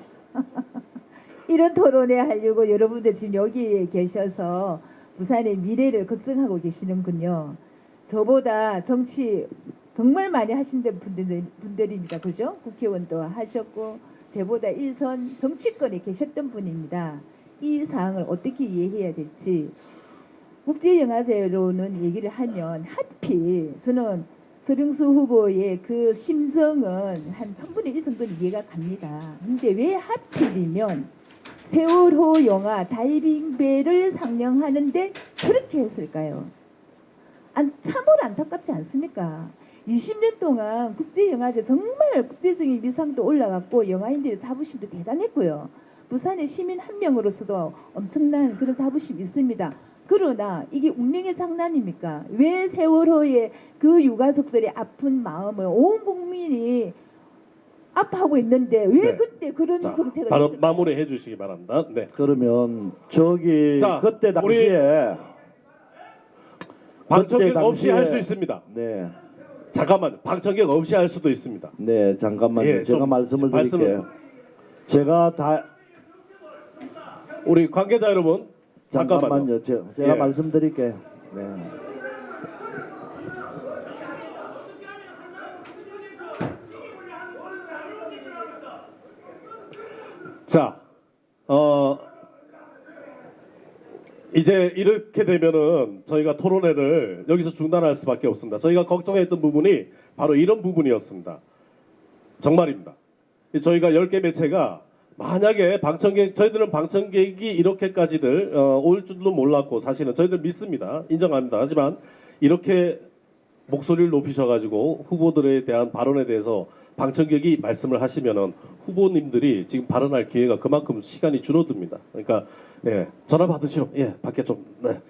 이런 토론회 하려고 여러분들 지금 여기에 계셔서 부산의 미래를 걱정하고 계시는군요. 저보다 정치 정말 많이 하신 분들입니다. 그죠? 국회의원도 하셨고 저보다 일선 정치권에 계셨던 분입니다. 이 사항을 어떻게 이해해야 될지 국제영화제로는 얘기를 하면 하필 저는 서병수 후보의 그 심정은 한 1000분의 1 정도는 이해가 갑니다. 근데 왜 하필이면 세월호 영화 다이빙배를 상영하는데 그렇게 했을까요? 참으로 안타깝지 않습니까? 20년 동안 국제영화제 정말 국제적인 위상도 올라갔고 영화인들의 자부심도 대단했고요. 부산의 시민 한 명으로서도 엄청난 그런 자부심이 있습니다. 그러나 이게 운명의 장난입니까? 왜 세월호의 그 유가족들의 아픈 마음을 온 국민이 아파하고 있는데 왜 네. 그때 그런 자, 정책을 바로 했을까요? 마무리해 주시기 바랍니다. 네. 그러면 저기 자, 그때 당시에 방청객 그때 없이 당시에- 할 수 있습니다. 네, 잠깐만 방청객 없이 할 수도 있습니다. 네 잠깐만요. 예, 제가 좀 말씀을 말씀을- 드릴게요. 제가 다 우리 관계자 여러분 잠깐만요. 잠깐만요. 제가 예. 말씀드릴게요. 네. 자, 이제 이렇게 되면은 저희가 토론회를 여기서 중단할 수밖에 없습니다. 저희가 걱정했던 부분이 바로 이런 부분이었습니다. 정말입니다. 저희가 10개 매체가 만약에 저희들은 방청객이 이렇게까지들 올 줄도 몰랐고 사실은 저희들 믿습니다. 인정합니다. 하지만 이렇게 목소리를 높이셔가지고 후보들에 대한 발언에 대해서 방청객이 말씀을 하시면은 후보님들이 지금 발언할 기회가 그만큼 시간이 줄어듭니다. 그러니까 예, 전화 받으시오. 예, 밖에 좀 네.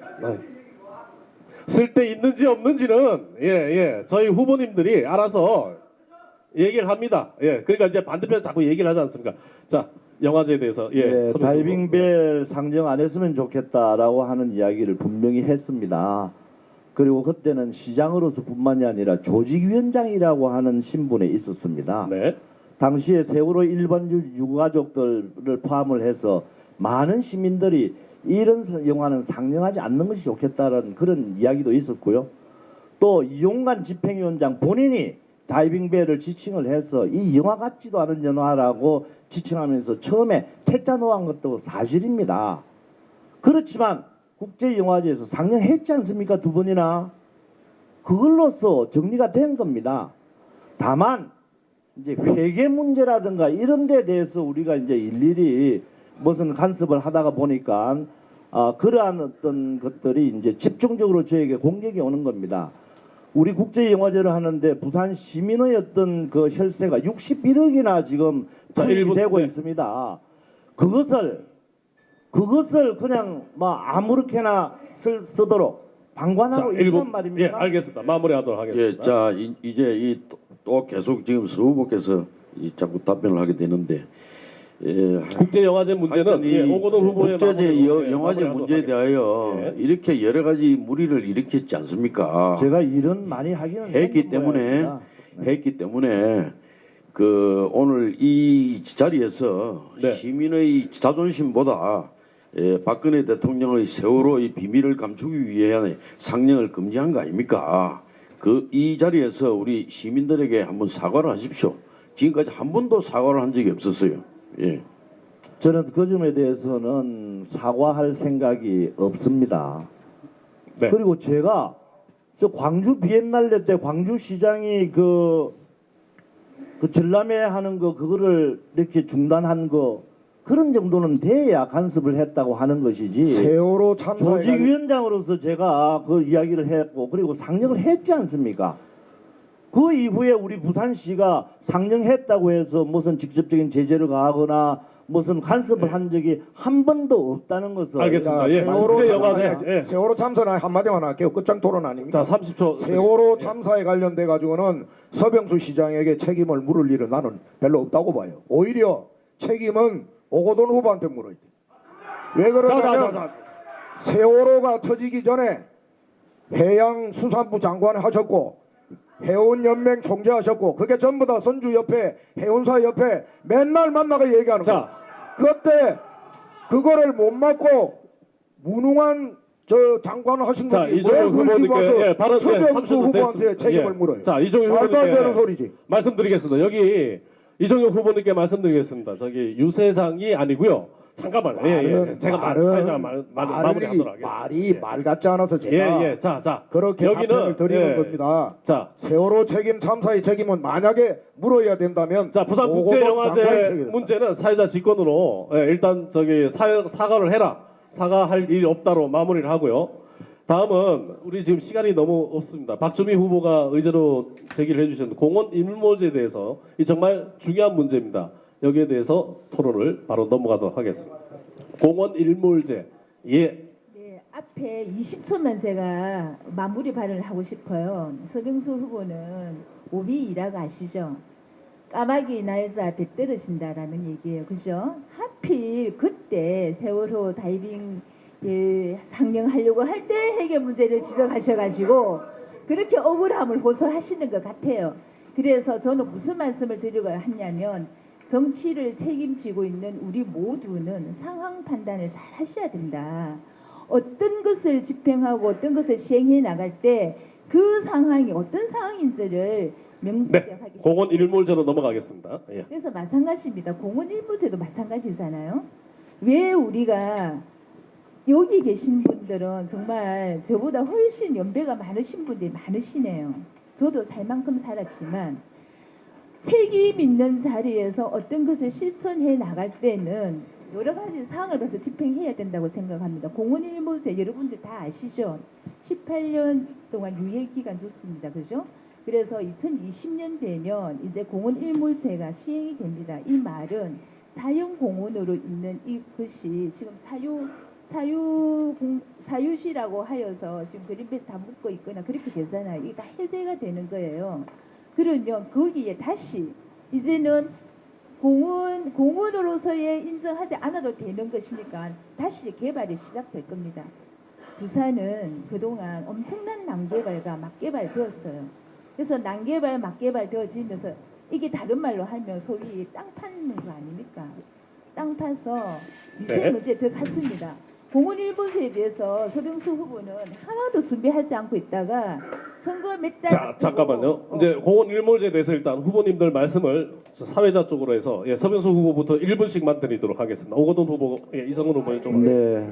쓸데 있는지 없는지는 저희 후보님들이 알아서 얘기를 합니다. 예, 그러니까 이제 반대편 자꾸 얘기를 하지 않습니까? 자, 영화제에 대해서 네, 서비스 다이빙벨 상정 안 했으면 좋겠다라고 하는 이야기를 분명히 했습니다. 그리고 그때는 시장으로서뿐만이 아니라 조직위원장이라고 하는 신분에 있었습니다. 네, 당시에 세월호 일반 유가족들을 포함을 해서 많은 시민들이 이런 영화는 상영하지 않는 것이 좋겠다는 그런 이야기도 있었고요. 또 이용관 집행위원장 본인이 다이빙벨을 지칭을 해서 이 영화 같지도 않은 영화라고 지칭하면서 처음에 퇴짜 놓은 것도 사실입니다. 그렇지만 국제영화제에서 상영했지 않습니까? 2번이나. 그걸로써 정리가 된 겁니다. 다만 이제 회계 문제라든가 이런 데 대해서 우리가 이제 일일이 무슨 간섭을 하다가 보니까 그러한 어떤 것들이 이제 집중적으로 저에게 공격이 오는 겁니다. 우리 국제 영화제를 하는데 부산 시민의 어떤 그 혈세가 61억이나 지금 자, 투입이 일부- 되고 네. 있습니다. 그것을 그냥 뭐 아무렇게나 쓰도록 방관하고 있단 예, 말입니다. 알겠습니다. 마무리하도록 하겠습니다. 예, 자 이제 또 계속 지금 서 후보께서 자꾸 답변을 하게 되는데 국제 영화제 문제는 하여튼 이 오건원 후보의 국제제 마무리로, 영화제 마무리하도록 문제에 하겠습니다. 대하여 예. 이렇게 여러 가지 무리를 일으켰지 않습니까? 제가 일은 많이 하기는 했기 했는 때문에 모양입니다. 했기 때문에 그 오늘 이 자리에서 네. 시민의 자존심보다 박근혜 대통령의 세월호의 비밀을 감추기 위해 상영을 금지한 거 아닙니까? 그 이 자리에서 우리 시민들에게 한번 사과를 하십시오. 지금까지 한 번도 사과를 한 적이 없었어요. 예. 저는 그 점에 대해서는 사과할 생각이 없습니다. 네. 그리고 제가 저 광주 비엔날레 때 광주시장이 그 전람회 하는 거 그거를 이렇게 중단한 거 그런 정도는 돼야 간섭을 했다고 하는 것이지. 세월호 참사에 조직위원장으로서 제가 그 이야기를 했고 그리고 상영을 했지 않습니까? 그 이후에 우리 부산시가 상영했다고 해서 무슨 직접적인 제재를 가하거나 무슨 간섭을 한 적이 한 번도 없다는 것을 알겠습니다. 예, 국제 영화제. 예. 세월호 참사는 한마디만 할게요. 끝장 토론 아닙니까? 자, 30초. 세월호 참사에 관련돼 가지고는 서병수 시장에게 책임을 물을 일은 나는 별로 없다고 봐요. 오히려 책임은 오거돈 후보한테 물어야 돼. 왜 그러냐면 세월호가 터지기 전에 해양수산부 장관 하셨고 해운연맹 총재하셨고 그게 전부 다 선주협회 해운사협회 맨날 만나가 얘기하는 거예요. 자, 그때 그거를 못 막고 무능한 저 장관을 하신 자, 거지. 이종용 후보님께 발언 서병수 후보한테 책임을 물어요. 자, 이종용 말도 안 되는 후보님께 소리지. 말씀드리겠습니다. 여기 이종용 후보님께 말씀드리겠습니다. 저기 유세장이 아니고요. 잠깐만요. 예. 제가 사회자 마무리하도록 하겠습니다. 말이 말 같지 않아서 제가 예. 자. 그렇게 답변을 드리는 겁니다. 자, 세월호 책임 참사의 책임은 만약에 물어야 된다면 자, 부산 오거돈 국제영화제 장관의 책임이다. 문제는 사회자 직권으로 일단 저기 사과를 해라. 사과할 일이 없다로 마무리를 하고요. 다음은 우리 지금 시간이 너무 없습니다. 박주미 후보가 의제로 제기를 해주셨는데 공원 일몰제에 대해서 이 정말 중요한 문제입니다. 여기에 대해서 토론을 바로 넘어가도록 하겠습니다. 공원 일몰제. 예. 네, 앞에 20초만 제가 마무리 발언을 하고 싶어요. 서병수 후보는 오비 일화가 아시죠? 까마귀 날자 배 떨어진다라는 얘기예요. 그죠? 하필 그때 세월호 다이빙 상영하려고 할 때 해결 문제를 지적하셔가지고 그렇게 억울함을 호소하시는 것 같아요. 그래서 저는 무슨 말씀을 드리고 하냐면 정치를 책임지고 있는 우리 모두는 상황 판단을 잘 하셔야 된다. 어떤 것을 집행하고 어떤 것을 시행해 나갈 때 그 상황이 어떤 상황인지를 명확하게 네. 공원 일몰제로 넘어가겠습니다. 예. 그래서 마찬가지입니다. 공원 일부제도 마찬가지잖아요. 왜 우리가 여기 계신 분들은 정말 저보다 훨씬 연배가 많으신 분들이 많으시네요. 저도 살 만큼 살았지만 책임 있는 자리에서 어떤 것을 실천해 나갈 때는 여러 가지 사항을 봐서 집행해야 된다고 생각합니다. 공원 일몰제 여러분들 다 아시죠? 18년 동안 유예 기간 줬습니다. 그죠? 그래서 2020년 되면 이제 공원 일몰제가 시행이 됩니다. 이 말은 사형 공원으로 있는 이것이 지금 사유시라고 하여서 지금 그림에 다 묶어 있거나 그렇게 되잖아요. 이게 다 해제가 되는 거예요. 그러면 거기에 다시 이제는 공원으로서의 인정하지 않아도 되는 것이니까 다시 개발이 시작될 겁니다. 부산은 그동안 엄청난 난개발과 막개발 되었어요. 그래서 난개발, 막개발 되어지면서 이게 다른 말로 하면 소위 땅 파는 거 아닙니까? 땅 파서 미세 네. 문제 더 갔습니다. 공원 일부제에 대해서 서병수 후보는 하나도 준비하지 않고 있다가 선거 몇 달 자, 잠깐만요. 이제 공원 일몰제에 대해서 일단 후보님들 말씀을 사회자 쪽으로 해서 서병수 후보부터 1분씩만 드리도록 하겠습니다. 오거돈 후보, 이성훈 후보님 좀 네.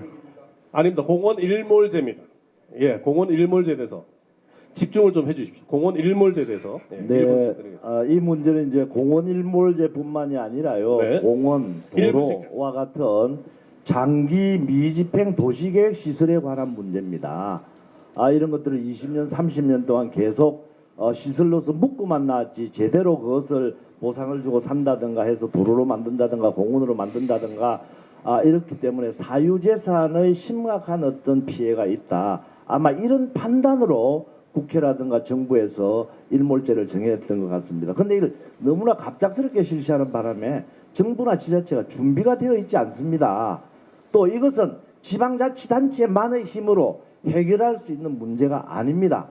아닙니다. 공원 일몰제입니다. 예, 공원 일몰제에 대해서 집중을 좀 해주십시오. 공원 일몰제에 대해서 네, 1분씩 드리겠습니다. 이 문제는 이제 공원 일몰제뿐만이 아니라요. 네. 공원, 도로와 같은 장기 미집행 도시계획 시설에 관한 문제입니다. 이런 것들을 20년, 30년 동안 계속 시설로서 묻고만 나왔지 제대로 그것을 보상을 주고 산다든가 해서 도로로 만든다든가 공원으로 만든다든가 이렇기 때문에 사유재산의 심각한 어떤 피해가 있다. 아마 이런 판단으로 국회라든가 정부에서 일몰제를 정했던 것 같습니다. 그런데 이걸 너무나 갑작스럽게 실시하는 바람에 정부나 지자체가 준비가 되어 있지 않습니다. 또 이것은 지방자치단체만의 힘으로 해결할 수 있는 문제가 아닙니다.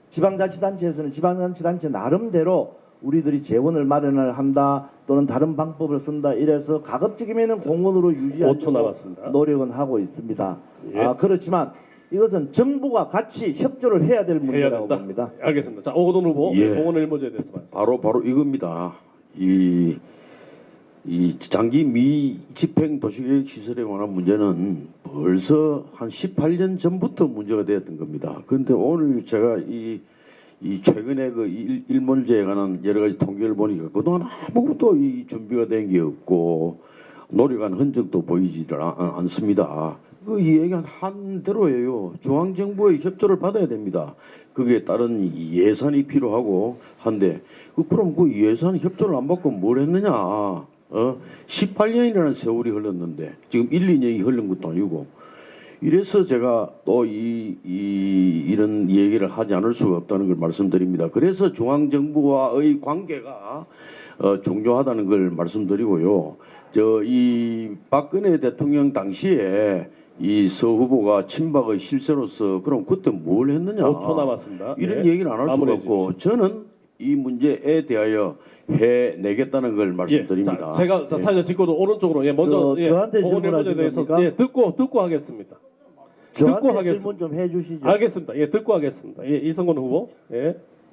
지방자치단체에서는 지방자치단체 나름대로 우리들이 재원을 마련을 한다 또는 다른 방법을 쓴다 이래서 가급적이면 공원으로 5초 유지하려고 남았습니다. 노력은 하고 있습니다. 예. 그렇지만 이것은 정부가 같이 협조를 해야 될 해야 문제라고 된다. 봅니다. 알겠습니다. 자, 오거돈 후보 예. 공원 일몰제에 대해서 말씀. 바로 이겁니다. 이 장기 미집행 도시계획 시설에 관한 문제는 벌써 한 18년 전부터 문제가 되었던 겁니다. 그런데 오늘 제가 이 최근에 그 일몰제에 관한 여러 가지 통계를 보니까 그동안 아무것도 이 준비가 된 게 없고 노력한 흔적도 보이지를 않습니다. 그 얘기한 한 대로예요. 중앙정부의 협조를 받아야 됩니다. 거기에 따른 예산이 필요하고 한데 그럼 그 예산 협조를 안 받고 뭘 했느냐? 18년이라는 세월이 흘렀는데 지금 1, 2년이 흐른 것도 아니고 이래서 제가 또 이런 얘기를 하지 않을 수가 없다는 걸 말씀드립니다. 그래서 중앙정부와의 관계가 중요하다는 걸 말씀드리고요. 이 박근혜 대통령 당시에 이 서 후보가 친박의 실세로서 그럼 그때 뭘 했느냐? 5초 남았습니다. 이런 예. 얘기를 안 할 수가 마무리해 없고 저는 이 문제에 대하여 해내겠다는 걸 말씀드립니다. 자, 제가 사회자 직고도 오른쪽으로 먼저 저한테 공원 일몰제에 질문하신 대해서 겁니까? 듣고 하겠습니다. 듣고 저한테 하겠습니다. 질문 좀 해주시죠. 알겠습니다. 듣고 하겠습니다. 이성근 후보.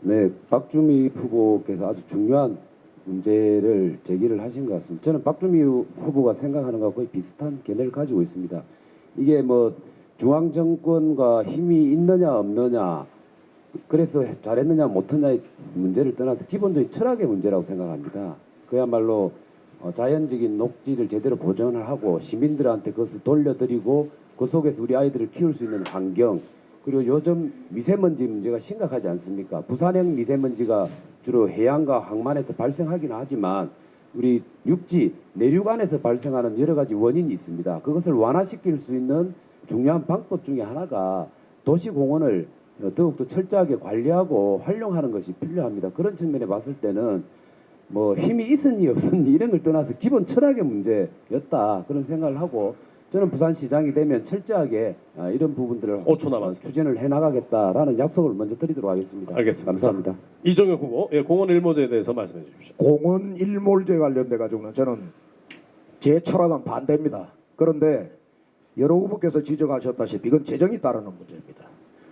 네, 박주미 후보께서 아주 중요한 문제를 제기를 하신 것 같습니다. 저는 박주미 후보가 생각하는 것과 거의 비슷한 견해를 가지고 있습니다. 이게 뭐 중앙 정권과 힘이 있느냐 없느냐, 그래서 잘했느냐 못했느냐의 문제를 떠나서 기본적인 철학의 문제라고 생각합니다. 그야말로 자연적인 녹지를 제대로 보존을 하고 시민들한테 그것을 돌려드리고 그 속에서 우리 아이들을 키울 수 있는 환경, 그리고 요즘 미세먼지 문제가 심각하지 않습니까? 부산형 미세먼지가 주로 해안과 항만에서 발생하긴 하지만 우리 육지, 내륙 안에서 발생하는 여러 가지 원인이 있습니다. 그것을 완화시킬 수 있는 중요한 방법 중에 하나가 도시공원을 더욱더 철저하게 관리하고 활용하는 것이 필요합니다. 그런 측면에 봤을 때는 뭐 힘이 있었니 없었니 이런 걸 떠나서 기본 철학의 문제였다 그런 생각을 하고 저는 부산시장이 되면 철저하게 이런 부분들을 5초 남았습니다. 추진을 해나가겠다라는 약속을 먼저 드리도록 하겠습니다. 알겠습니다. 감사합니다. 이종혁 후보 공원 일몰제에 대해서 말씀해 주십시오. 공원 일몰제 관련돼 가지고는 저는 제 철학은 반대입니다. 그런데 여러 후보께서 지적하셨다시피 이건 재정이 따르는 문제입니다.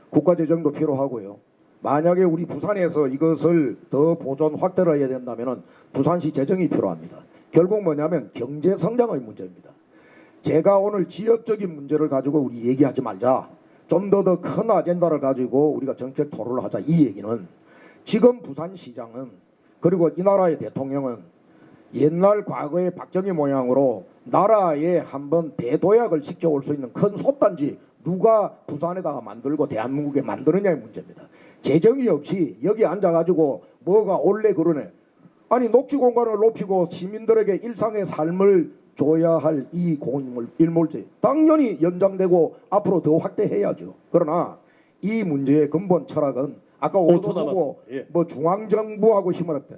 국가 재정도 필요하고요. 만약에 우리 부산에서 이것을 더 보존 확대를 해야 된다면 부산시 재정이 필요합니다. 결국 뭐냐면 경제 성장의 문제입니다. 제가 오늘 지역적인 문제를 가지고 우리 얘기하지 말자. 좀 더 큰 아젠다를 가지고 우리가 정책 토론을 하자. 이 얘기는 지금 부산시장은 그리고 이 나라의 대통령은 옛날 과거의 박정희 모양으로 나라에 한번 대도약을 시켜올 수 있는 큰 솥단지 누가 부산에다가 만들고 대한민국에 만드느냐의 문제입니다. 재정이 없이 여기 앉아가지고 뭐가 올래 그러네. 아니 녹지 공간을 높이고 시민들에게 일상의 삶을 줘야 할 이 공원 일몰제 당연히 연장되고 앞으로 더 확대해야죠. 그러나 이 문제의 근본 철학은 아까 5초 오도 후보 남았습니다. 뭐 중앙정부하고 힘을 합니다.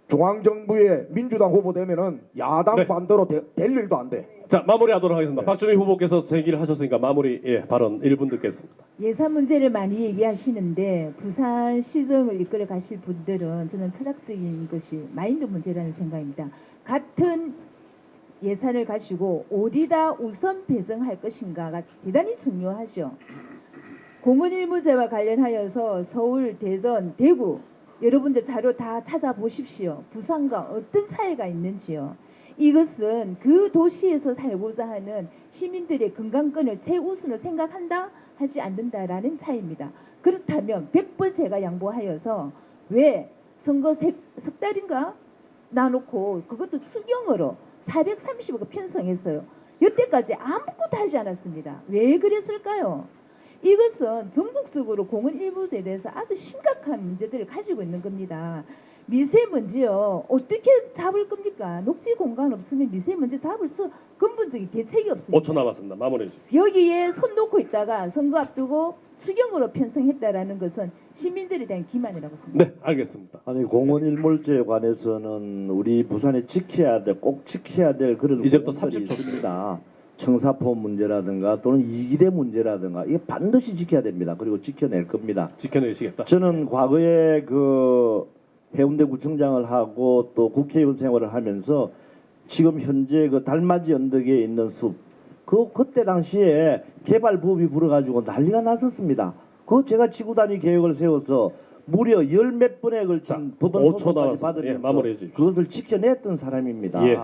중앙정부의 민주당 후보 되면은 야당 네. 반대로 될 일도 안 돼. 자, 마무리하도록 하겠습니다. 박주미 후보께서 제기를 하셨으니까 마무리 발언 1분 듣겠습니다. 예산 문제를 많이 얘기하시는데 부산 시정을 이끌어 가실 분들은 저는 철학적인 것이 마인드 문제라는 생각입니다. 같은 예산을 가지고 어디다 우선 배정할 것인가가 대단히 중요하죠. 공원 일몰제와 관련하여서 서울, 대전, 대구 여러분들 자료 다 찾아보십시오. 부산과 어떤 차이가 있는지요. 이것은 그 도시에서 살고자 하는 시민들의 건강권을 최우선으로 생각한다 하지 않는다라는 차이입니다. 그렇다면 100번 제가 양보하여서 왜 선거 석 달인가 나놓고 그것도 추경으로 430억 편성했어요. 여태까지 아무것도 하지 않았습니다. 왜 그랬을까요? 이것은 전국적으로 공원 일부에 대해서 아주 심각한 문제들을 가지고 있는 겁니다. 미세먼지요. 어떻게 잡을 겁니까? 녹지 공간 없으면 미세먼지 잡을 수 근본적인 대책이 없습니다. 5초 남았습니다. 마무리해 주십시오. 여기에 손 놓고 있다가 선거 앞두고 수경으로 편성했다라는 것은 시민들에 대한 기만이라고 생각합니다. 네, 알겠습니다. 아니 공원 일몰제에 관해서는 우리 부산에 지켜야 될 꼭 지켜야 될 그런 이제부터 공원들이 30초 있습니다. 청사포 문제라든가 또는 이기대 문제라든가 이게 반드시 지켜야 됩니다. 그리고 지켜낼 겁니다. 지켜내시겠다. 저는 과거에 그 해운대 구청장을 하고 또 국회의원 생활을 하면서 지금 현재 그 달맞이 언덕에 있는 숲 그때 당시에 개발부업이 불어가지고 난리가 났었습니다. 그거 제가 지구단위 계획을 세워서 무려 10몇 번에 걸친 법원 5초 소송까지 남았습니다. 받으면서 예, 마무리해 주십시오. 그것을 지켜냈던 사람입니다. 예.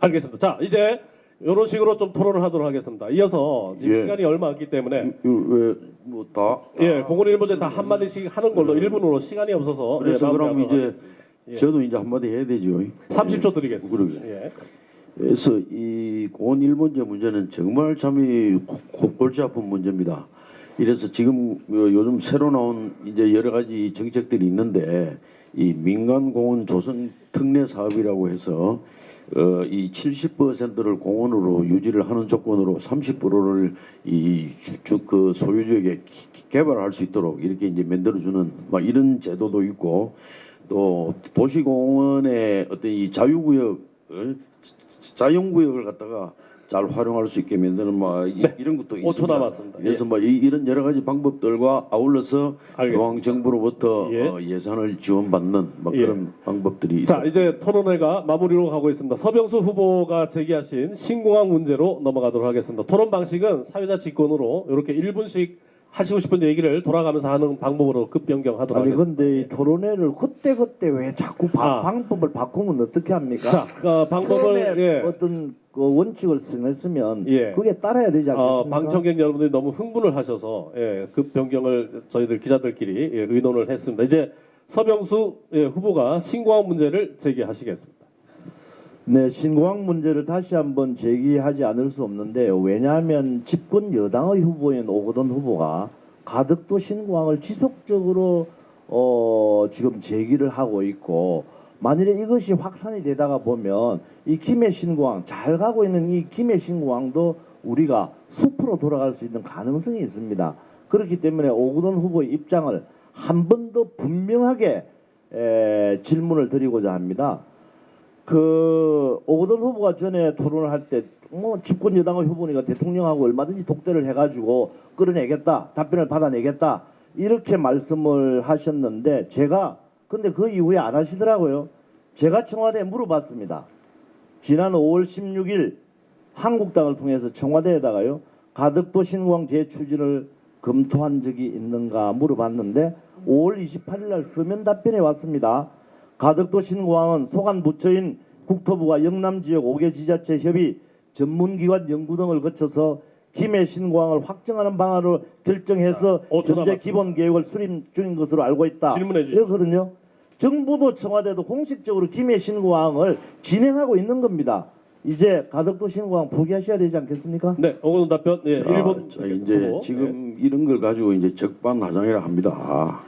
알겠습니다. 자, 이제 이런 식으로 좀 토론을 하도록 하겠습니다. 이어서 지금 예. 시간이 얼마 없기 때문에 왜뭐다 예, 공원 일본제 다 한마디씩 하는 걸로 1분으로 시간이 없어서 그래서 예, 그럼 마무리하도록 이제 하겠습니다. 예. 저도 이제 한마디 해야 되죠. 30초 드리겠습니다. 그러게. 예. 그래서 이 공원 일본제 문제는 정말 참이 골치 아픈 문제입니다. 이래서 지금 요즘 새로 나온 이제 여러 가지 정책들이 있는데 이 민간 공원 조성 특례 사업이라고 해서 이 70%를 공원으로 유지를 하는 조건으로 30%를 그 소유주에게 개발할 수 있도록 이렇게 이제 만들어주는 막 이런 제도도 있고 또 도시공원의 어떤 이 자연구역을 갖다가 잘 활용할 수 있게 만드는 이런 것도 5초 있습니다. 남았습니다. 그래서 이런 여러 가지 방법들과 아울러서 알겠습니다. 중앙 정부로부터 예. 예산을 지원받는 예. 그런 방법들이 자, 이제 토론회가 마무리로 가고 있습니다. 서병수 후보가 제기하신 신공항 문제로 넘어가도록 하겠습니다. 토론 방식은 사회자 직권으로 이렇게 1분씩 하시고 싶은 얘기를 돌아가면서 하는 방법으로 급변경하도록 아니 하겠습니다. 근데 이 토론회를 그때 왜 자꾸 방법을 바꾸면 어떻게 합니까? 자, 방법을 처음에 예. 어떤 그 원칙을 정했으면 예. 그게 따라야 되지 않겠습니까? 방청객 여러분들이 너무 흥분을 하셔서 급 변경을 저희들 기자들끼리 의논을 했습니다. 이제 서병수 후보가 신공항 문제를 제기하시겠습니다. 네, 신공항 문제를 다시 한번 제기하지 않을 수 없는데요. 왜냐하면 집권 여당의 후보인 오거돈 후보가 가덕도 신공항을 지속적으로 지금 제기를 하고 있고 만일에 이것이 확산이 되다가 보면 이 김해 신공항 잘 가고 있는 이 김해 신공항도 우리가 숲으로 돌아갈 수 있는 가능성이 있습니다. 그렇기 때문에 오거돈 후보의 입장을 한 번 더 분명하게 질문을 드리고자 합니다. 그 오거돈 후보가 전에 토론을 할 때 뭐 집권 여당의 후보니까 대통령하고 얼마든지 독대를 해가지고 끌어내겠다, 답변을 받아내겠다 이렇게 말씀을 하셨는데 제가 근데 그 이후에 안 하시더라고요. 제가 청와대에 물어봤습니다. 지난 5월 16일 한국당을 통해서 청와대에다가요 가덕도 신공항 재추진을 검토한 적이 있는가 물어봤는데 5월 28일 날 서면 답변이 왔습니다. 가덕도 신공항은 소관 부처인 국토부와 영남 지역 5개 지자체 협의 전문기관 연구 등을 거쳐서 김해 신공항을 확정하는 방안을 결정해서 자, 5초 현재 남았습니다. 기본 계획을 수립 중인 것으로 알고 있다. 질문해 주십시오. 이렇거든요. 정부도 청와대도 공식적으로 김해 신공항을 진행하고 있는 겁니다. 이제 가덕도 신공항 포기하셔야 되지 않겠습니까? 네, 오거돈 답변. 예, 자, 1분. 자, 이제 지금 이런 걸 가지고 이제 적반하장이라 합니다.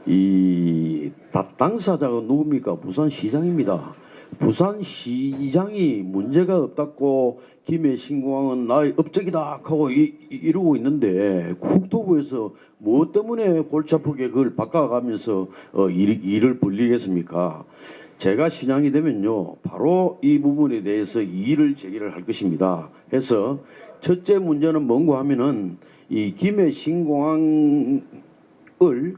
이 당사자가 누굽니까? 부산시장입니다. 부산시장이 문제가 없다고 김해 신공항은 나의 업적이다 하고 이러고 있는데 국토부에서 무엇 때문에 골치 아프게 그걸 바꿔가면서 일을 벌리겠습니까? 제가 시장이 되면요 바로 이 부분에 대해서 이의를 제기를 할 것입니다. 해서 첫째 문제는 뭔가 하면은 이 김해 신공항을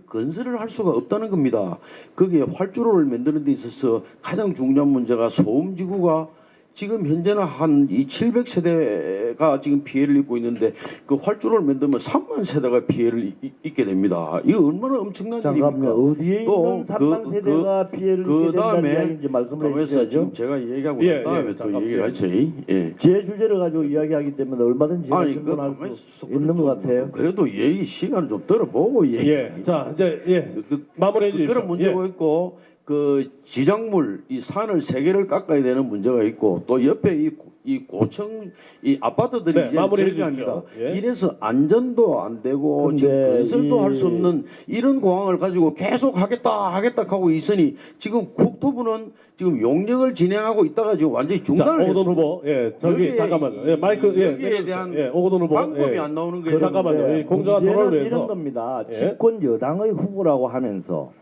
건설을 할 수가 없다는 겁니다. 거기에 활주로를 만드는 데 있어서 가장 중요한 문제가 소음지구가 지금 현재는 한 이 700세대 세대가 지금 피해를 입고 있는데 그 활주로를 만들면 3만 세대가 피해를 입게 됩니다. 이거 얼마나 엄청난 일입니까? 잠깐만요. 어디에 있는 3만 세대가 피해를 입게 된다는 이야기인지 말씀을 그래서 해주셔야죠. 지금 제가 얘기하고 예, 난 다음에 예, 또 잠깐, 얘기를 예. 하죠. 예. 제 주제를 가지고 이야기하기 때문에 얼마든지 제가 아니 질문할 가만히 수 있어. 있는 것 같아요. 그래도 얘기 시간을 좀 들어보고 얘기. 예. 자, 이제 예. 마무리해 주십시오. 그런 문제가 예. 있고 그 지정물 이 산을 세 개를 깎아야 되는 문제가 있고 또 옆에 이 고층 이 아파트들이 네, 이제 마무리해 절개합니다. 주십시오. 예. 이래서 안전도 안 되고 근데 지금 건설도 이- 할 수 없는 이런 공항을 가지고 계속 하겠다 하고 있으니 지금 국토부는 지금 용역을 진행하고 있다가 지금 완전히 자, 중단을 오거돈 했습니다. 후보. 예. 저기 여기에 잠깐만요. 예, 마이크 예. 여기에 내려주세요. 대한 예, 오거돈 후보. 방법이 예. 안 나오는 거예요. 잠깐만요. 이 공정한 토론을 문제는 위해서. 이런 겁니다. 예. 집권 여당의 후보라고 하면서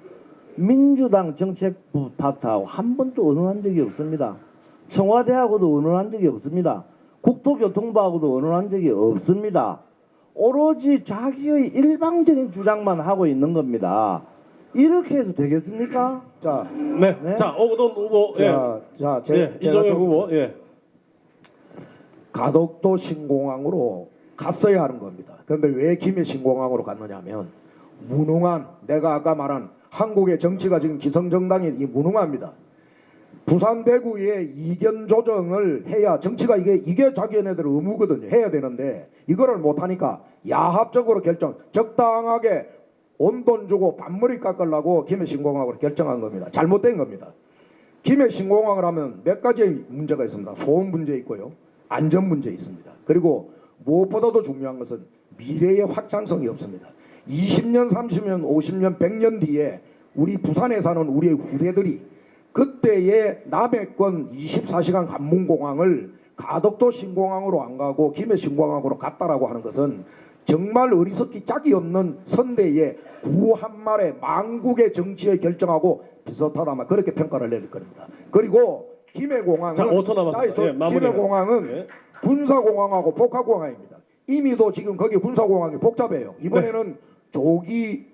민주당 정책부 파트하고 한 번도 의논한 적이 없습니다. 청와대하고도 의논한 적이 없습니다. 국토교통부하고도 의논한 적이 없습니다. 오로지 자기의 일방적인 주장만 하고 있는 겁니다. 이렇게 해서 되겠습니까? 자, 네. 네. 자, 오거돈 후보. 예. 예. 제가 이종혁 좀 후보. 예. 가덕도 신공항으로 갔어야 하는 겁니다. 그런데 왜 김해 신공항으로 갔느냐면 무능한 내가 아까 말한 한국의 정치가 지금 기성정당이 무능합니다. 부산 대구의 이견 조정을 해야 정치가 이게 자기네들 의무거든요. 해야 되는데 이거를 못하니까 야합적으로 적당하게 온돈 주고 반머리 깎으려고 김해 신공항으로 결정한 겁니다. 잘못된 겁니다. 김해 신공항을 하면 몇 가지의 문제가 있습니다. 소음 문제 있고요. 안전 문제 있습니다. 그리고 무엇보다도 중요한 것은 미래의 확장성이 없습니다. 20년, 30년, 50년, 100년 뒤에 우리 부산에 사는 우리의 후대들이 그때의 남해권 24시간 관문공항을 가덕도 신공항으로 안 가고 김해 신공항으로 갔다라고 하는 것은 정말 어리석기 짝이 없는 선대의 구한말의 망국의 정치에 결정하고 비슷하다만 그렇게 평가를 내릴 겁니다. 그리고 김해공항은 자, 5초 남았습니다. 예, 마무리해요. 김해공항은 예. 군사공항하고 복합공항입니다. 이미도 지금 거기 군사공항이 복잡해요. 이번에는 조기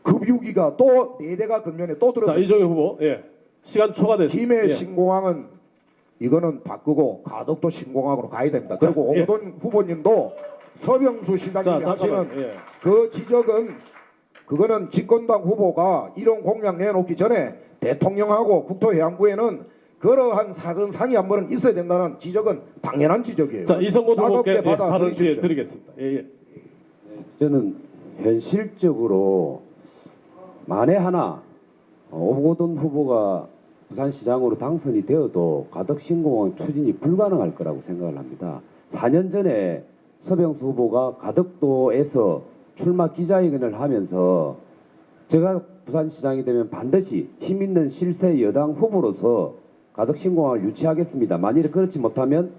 급유기가 또 4대가 근면에 또 자, 들어서 이종혁 후보. 예. 시간 초과됐습니다. 김해 예. 신공항은 이거는 바꾸고 가덕도 신공항으로 가야 됩니다. 그리고 예. 오거돈 후보님도 서병수 자, 시장님이 하시는 잠깐만. 예. 그 지적은 그거는 집권당 후보가 이런 공약 내놓기 전에 대통령하고 국토해양부에는 그러한 사건상이 한 번은 있어야 된다는 지적은 당연한 지적이에요. 자, 이성곤 후보께 예, 받아 발언 기회 들으십시오. 드리겠습니다. 예, 예. 저는 현실적으로 만에 하나 오거돈 후보가 부산시장으로 당선이 되어도 가덕신공항 추진이 불가능할 거라고 생각을 합니다. 4년 전에 서병수 후보가 가덕도에서 출마 기자회견을 하면서 제가 부산시장이 되면 반드시 힘있는 실세 여당 후보로서 가덕신공항을 유치하겠습니다. 만일에 그렇지 못하면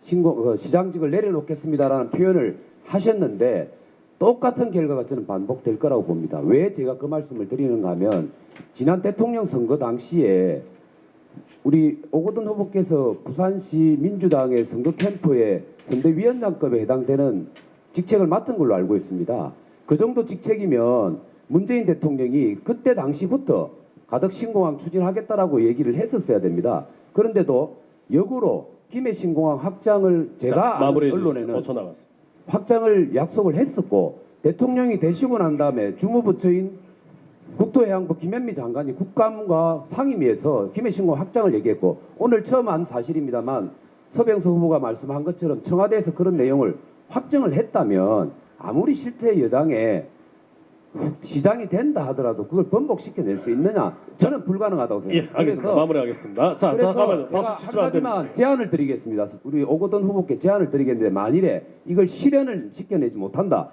시장직을 내려놓겠습니다라는 표현을 하셨는데 똑같은 결과가 저는 반복될 거라고 봅니다. 왜 제가 그 말씀을 드리는가 하면 지난 대통령 선거 당시에 우리 오거돈 후보께서 부산시 민주당의 선거 캠프에 선대위원장급에 해당되는 직책을 맡은 걸로 알고 있습니다. 그 정도 직책이면 문재인 대통령이 그때 당시부터 가덕신공항 추진하겠다라고 얘기를 했었어야 됩니다. 그런데도 역으로 김해 신공항 확장을 제가 아는 마무리해 언론에는 주십시오. 5초 남았습니다. 확장을 약속을 했었고 대통령이 되시고 난 다음에 주무부처인 국토해양부 김현미 장관이 국감과 상임위에서 김해신공항 확장을 얘기했고 오늘 처음 한 사실입니다만 서병수 후보가 말씀한 것처럼 청와대에서 그런 내용을 확정을 했다면 아무리 실태 여당에 시장이 된다 하더라도 그걸 번복시켜낼 수 있느냐 저는 불가능하다고 예, 생각합니다. 알겠습니다. 마무리하겠습니다. 자, 그래서 잠깐만요. 제가 박수 한 치시면 안 됩니다. 가지만 제안을 드리겠습니다. 우리 오거돈 후보께 제안을 드리겠는데 만일에 이걸 실현을 시켜내지 못한다.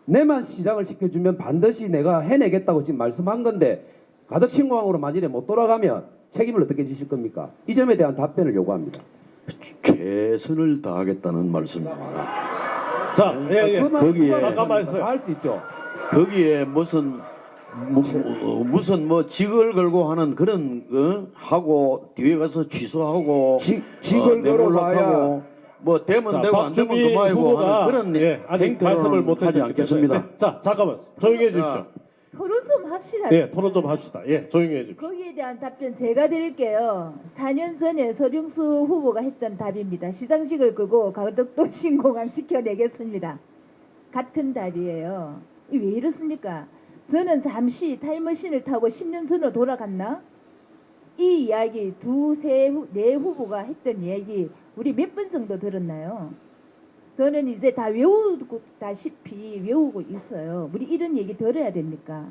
내만 시장을 시켜주면 반드시 내가 해내겠다고 지금 말씀한 건데 가덕신공항으로 만일에 못 돌아가면 책임을 어떻게 지실 겁니까? 이 점에 대한 답변을 요구합니다. 최선을 다하겠다는 말씀입니다. 자, 예, 예. 거기에 잠깐만 있어요. 할수 있죠. 거기에 무슨 뭐 직을 걸고 하는 그런 하고 뒤에 가서 취소하고 직을 걸어봐야 내몰락하고 뭐 되면 자, 되고 안 되면 박주민 그만이고 후보가 하는 그런 예, 아직 말씀을 행태로는 못 하지 해주셨기 때문에. 않겠습니다. 네, 자, 잠깐만 조용히 해주십시오. 토론 좀 합시다. 예, 토론 좀 합시다. 예, 조용히 해주십시오. 거기에 대한 답변 제가 드릴게요. 4년 전에 서병수 후보가 했던 답입니다. 시상식을 끄고 가덕도 신공항 지켜내겠습니다. 같은 답이에요. 왜 이렇습니까? 저는 잠시 타임머신을 타고 10년 전으로 돌아갔나? 이 이야기 네 후보가 했던 이야기 우리 몇 번 정도 들었나요? 저는 이제 다 외우다시피 외우고 있어요. 우리 이런 얘기 들어야 됩니까?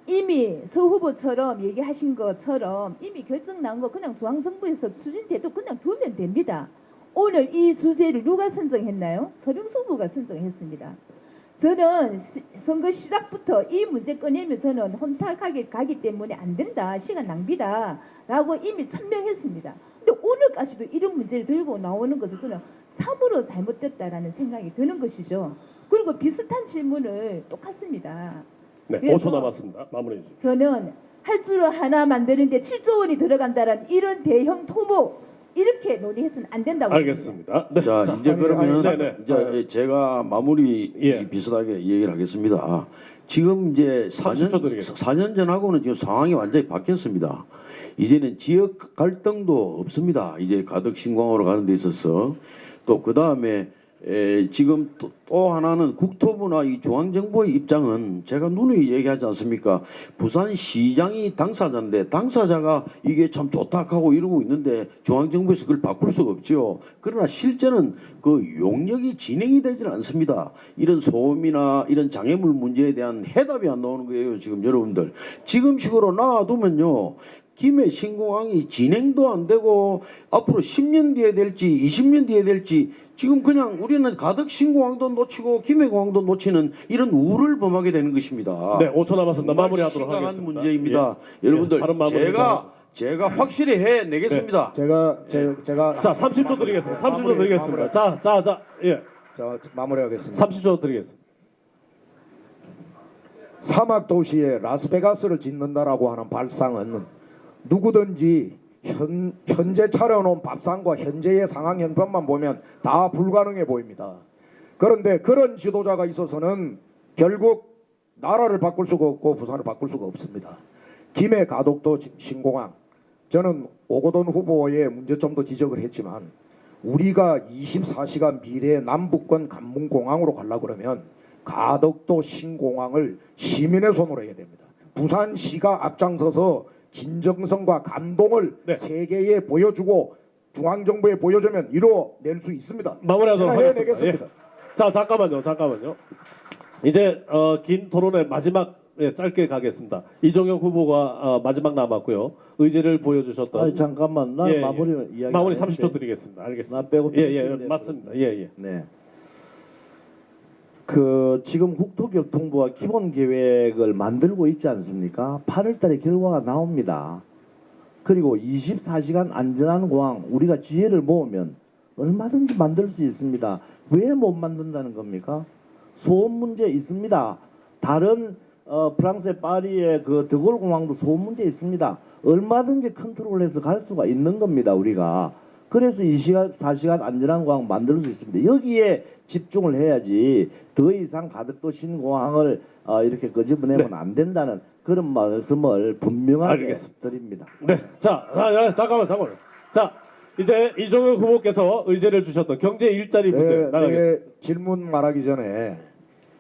이미 서 후보처럼 얘기하신 것처럼 이미 결정 난 거 그냥 중앙정부에서 추진돼도 그냥 두면 됩니다. 오늘 이 주제를 누가 선정했나요? 서병수 후보가 선정했습니다. 저는 선거 시작부터 이 문제 꺼내면 저는 혼탁하게 가기 때문에 안 된다. 시간 낭비다라고 이미 천명했습니다. 근데 오늘까지도 이런 문제를 들고 나오는 것은 저는 참으로 잘못됐다라는 생각이 드는 것이죠. 그리고 비슷한 질문을 똑같습니다. 네, 그래서 5초 남았습니다. 마무리해 주십시오. 저는 할줄 하나 만드는데 7조 원이 들어간다는 이런 대형 토목 이렇게 논의해서는 안 된다고 알겠습니다. 네, 자, 이제 그러면 네. 이제 제가 마무리 예. 비슷하게 얘기를 하겠습니다. 지금 이제 30초 드리겠습니다. 4년 전하고는 지금 상황이 완전히 바뀌었습니다. 이제는 지역 갈등도 없습니다. 이제 가덕 신공항으로 가는 데 있어서 또 그 다음에 지금 또 하나는 국토부나 이 중앙정부의 입장은 제가 누누이 얘기하지 않습니까? 부산시장이 당사자인데 당사자가 이게 참 좋다 하고 이러고 있는데 중앙정부에서 그걸 바꿀 수가 없죠. 그러나 실제는 그 용역이 진행이 되지는 않습니다. 이런 소음이나 이런 장애물 문제에 대한 해답이 안 나오는 거예요. 지금 여러분들 지금식으로 놔두면요. 김해 신공항이 진행도 안 되고 앞으로 10년 뒤에 될지 20년 뒤에 될지 지금 그냥 우리는 가덕 신공항도 놓치고 김해공항도 놓치는 이런 우를 범하게 되는 것입니다. 네, 5초 남았습니다. 정말 마무리하도록 심각한 하겠습니다. 문제입니다. 예. 여러분들 예, 다른 마무리 제가 확실히 해내겠습니다. 제가 자, 30초 드리겠습니다. 30초 드리겠습니다. 자, 예, 자, 마무리하겠습니다. 30초 드리겠습니다. 사막 도시에 라스베가스를 짓는다라고 하는 발상은 누구든지 현재 차려놓은 밥상과 현재의 상황 형편만 보면 다 불가능해 보입니다. 그런데 그런 지도자가 있어서는 결국 나라를 바꿀 수가 없고 부산을 바꿀 수가 없습니다. 김해 가덕도 신공항, 저는 오거돈 후보의 문제점도 지적을 했지만 우리가 24시간 미래 남북권 관문공항으로 가려고 그러면 가덕도 신공항을 시민의 손으로 해야 됩니다. 부산시가 앞장서서 진정성과 감동을 네. 세계에 보여주고 중앙정부에 보여주면 이뤄낼 수 있습니다. 마무리하도록 제가 하겠습니다. 해내겠습니다. 예. 자, 잠깐만요. 이제 긴 토론의 마지막 짧게 가겠습니다. 이종영 후보가 마지막 남았고요. 의지를 보여주셨던 아니 잠깐만 나 예, 예. 마무리 이야기 마무리 안 했는데. 30초 드리겠습니다. 알겠습니다. 나 빼고 예, 있는데. 맞습니다. 예. 네. 그 지금 국토교통부가 기본 계획을 만들고 있지 않습니까? 8월달에 결과가 나옵니다. 그리고 24시간 안전한 공항 우리가 지혜를 모으면 얼마든지 만들 수 있습니다. 왜 못 만든다는 겁니까? 소음 문제 있습니다. 다른 프랑스의 파리의 그 드골 공항도 소음 문제 있습니다. 얼마든지 컨트롤해서 갈 수가 있는 겁니다. 우리가. 그래서 24시간 안전한 공항 만들 수 있습니다. 여기에 집중을 해야지 더 이상 가덕도 신공항을 이렇게 끄집어내면 안 된다는 그런 말씀을 분명하게 알겠습니다. 드립니다. 네. 자, 잠깐만. 자, 이제 이종영 후보께서 의제를 주셨던 경제 일자리 문제 나가겠습니다. 질문 말하기 전에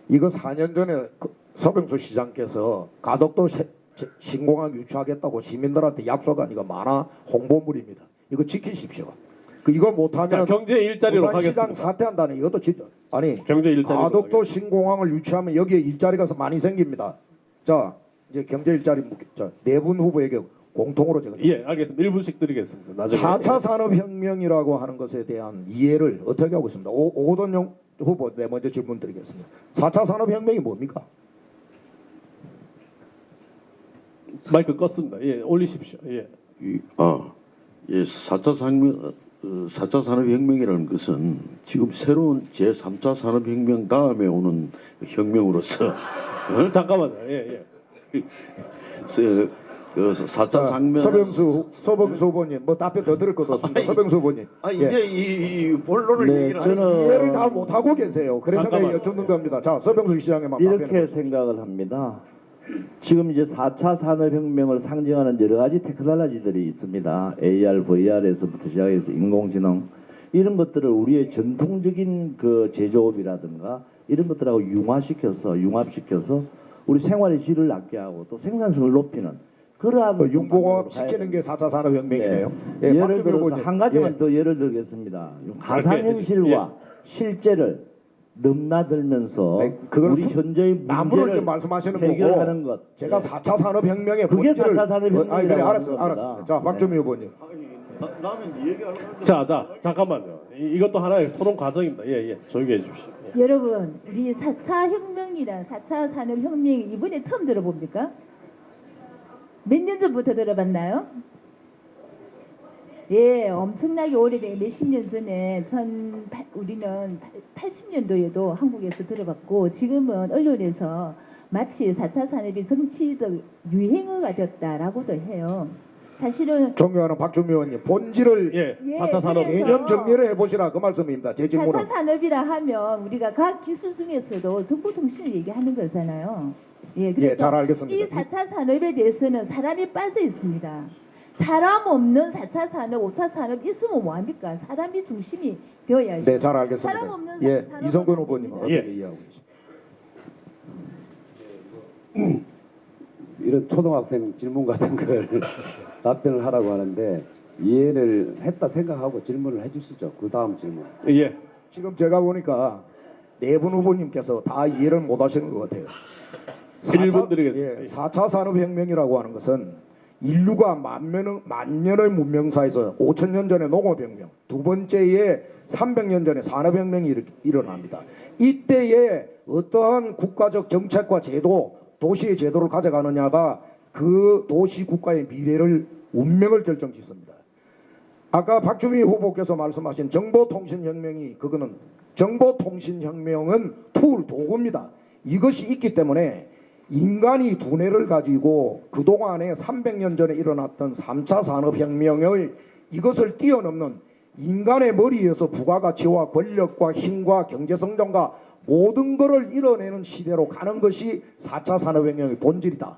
이거 4년 전에 서병수 시장께서 가덕도 신공항 유치하겠다고 시민들한테 약속한 이거 만화 홍보물입니다. 이거 지키십시오. 이거 못하면 자, 경제 일자리로 부산시장 가겠습니다. 사퇴한다는 이것도 아니 경제 일자리로 가덕도 가겠습니다. 신공항을 유치하면 여기에 일자리가 많이 생깁니다. 자, 이제 경제 일자리 네분 후보에게 공통으로 제가 예, 알겠습니다. 1분씩 드리겠습니다. 나중에 4차 산업혁명이라고 하는 것에 대한 이해를 어떻게 하고 있습니다. 오거돈 후보 네 먼저 질문 드리겠습니다. 4차 산업혁명이 뭡니까? 마이크 껐습니다. 예, 올리십시오. 예. 4차 산업혁명이라는 것은 지금 새로운 제3차 산업혁명 다음에 오는 혁명으로서 잠깐만요. 예. 그 4차 산명 서병수 후보님 뭐 답변 더 들을 것도 없습니다. 서병수 후보님. 예. 이제 이 본론을 네, 얘기를 저는 이해를 다 못하고 계세요. 그래서 잠깐만요. 내가 여쭙는 겁니다. 자, 서병수 시장에만 이렇게 답변해 생각을 합니다. 지금 이제 4차 산업혁명을 상징하는 여러 가지 테크놀로지들이 있습니다. AR, VR에서부터 시작해서 인공지능 이런 것들을 우리의 전통적인 그 제조업이라든가 이런 것들하고 융합시켜서 우리 생활의 질을 낮게 하고 또 생산성을 높이는 그러한 융공업 시키는 게 4차 산업혁명이네요. 예, 예를 박준규 들어서 후보님. 한 가지만 예. 더 예를 들겠습니다. 가상현실과 실제를 넘나들면서 아니, 그건 우리 현재의 나무를 문제를 좀 말씀하시는 해결하는 거고 것. 제가 4차 산업혁명의 그게 본질을 4차 산업혁명이라고 아니, 그래, 하는 알았어요. 겁니다. 알았습니다. 자, 박주미 후보님. 자, 잠깐만요. 이것도 하나의 토론 과정입니다. 예, 조용히 해주십시오. 예. 여러분, 우리 4차 혁명이랑 4차 산업혁명이 이번에 처음 들어봅니까? 몇 년 전부터 들어봤나요? 예, 엄청나게 오래된 몇십 년 전에 우리는 80년도에도 한국에서 들어봤고 지금은 언론에서 마치 4차 산업이 정치적 유행어가 됐다라고도 해요. 사실은 존경하는 박주미 의원님 본질을 예, 예, 4차 산업. 그래서 개념 정리를 해보시라 그 말씀입니다. 제 질문은 4차 산업이라 하면 우리가 과학 기술 중에서도 정보통신을 얘기하는 거잖아요. 예, 그래서 예, 잘 알겠습니다. 이 4차 산업에 대해서는 사람이 빠져 있습니다. 사람 없는 4차 산업, 5차 산업 있으면 뭐합니까? 사람이 중심이 되어야죠. 네, 잘 알겠습니다. 사람 없는 예, 산업은 이성근 안 후보님 됩니다. 어떻게 예. 이해하고 계십니까? 이런 초등학생 질문 같은 걸 답변을 하라고 하는데 이해를 했다 생각하고 질문을 해주시죠. 그 다음 질문. 예. 지금 제가 보니까 네 분 후보님께서 다 이해를 못 하시는 것 같아요. 1분 드리겠습니다. 예, 4차 산업혁명이라고 하는 것은 인류가 만년의 문명사에서 5천년 전에 농업혁명, 두 번째에 300년 전에 산업혁명이 일어납니다. 이때에 어떠한 국가적 정책과 제도, 도시의 제도를 가져가느냐가 그 도시 국가의 미래를 운명을 결정짓습니다. 아까 박주미 후보께서 말씀하신 정보통신혁명이 그거는 정보통신혁명은 툴 도구입니다. 이것이 있기 때문에 인간이 두뇌를 가지고 그동안에 300년 전에 일어났던 3차 산업혁명의 이것을 뛰어넘는 인간의 머리에서 부가가치와 권력과 힘과 경제성장과 모든 것을 이뤄내는 시대로 가는 것이 4차 산업혁명의 본질이다.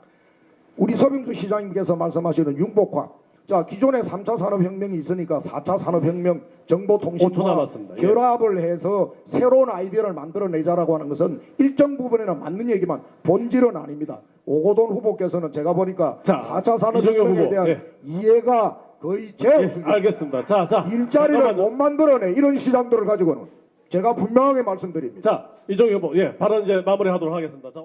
우리 서빙수 시장님께서 말씀하시는 융복화. 자, 기존에 3차 산업혁명이 있으니까 4차 산업혁명 5초 정보통신과 남았습니다. 예. 결합을 해서 새로운 아이디어를 만들어내자라고 하는 것은 일정 부분에는 맞는 얘기만 본질은 아닙니다. 오고돈 후보께서는 제가 보니까 자, 4차 이정현 산업혁명에 후보, 대한 예. 이해가 거의 제 예, 알겠습니다. 자, 일자리를 잠깐만요. 못 만들어내 이런 시장들을 가지고는 제가 분명하게 말씀드립니다. 자, 이종희 후보, 예, 발언 이제 마무리하도록 하겠습니다. 자,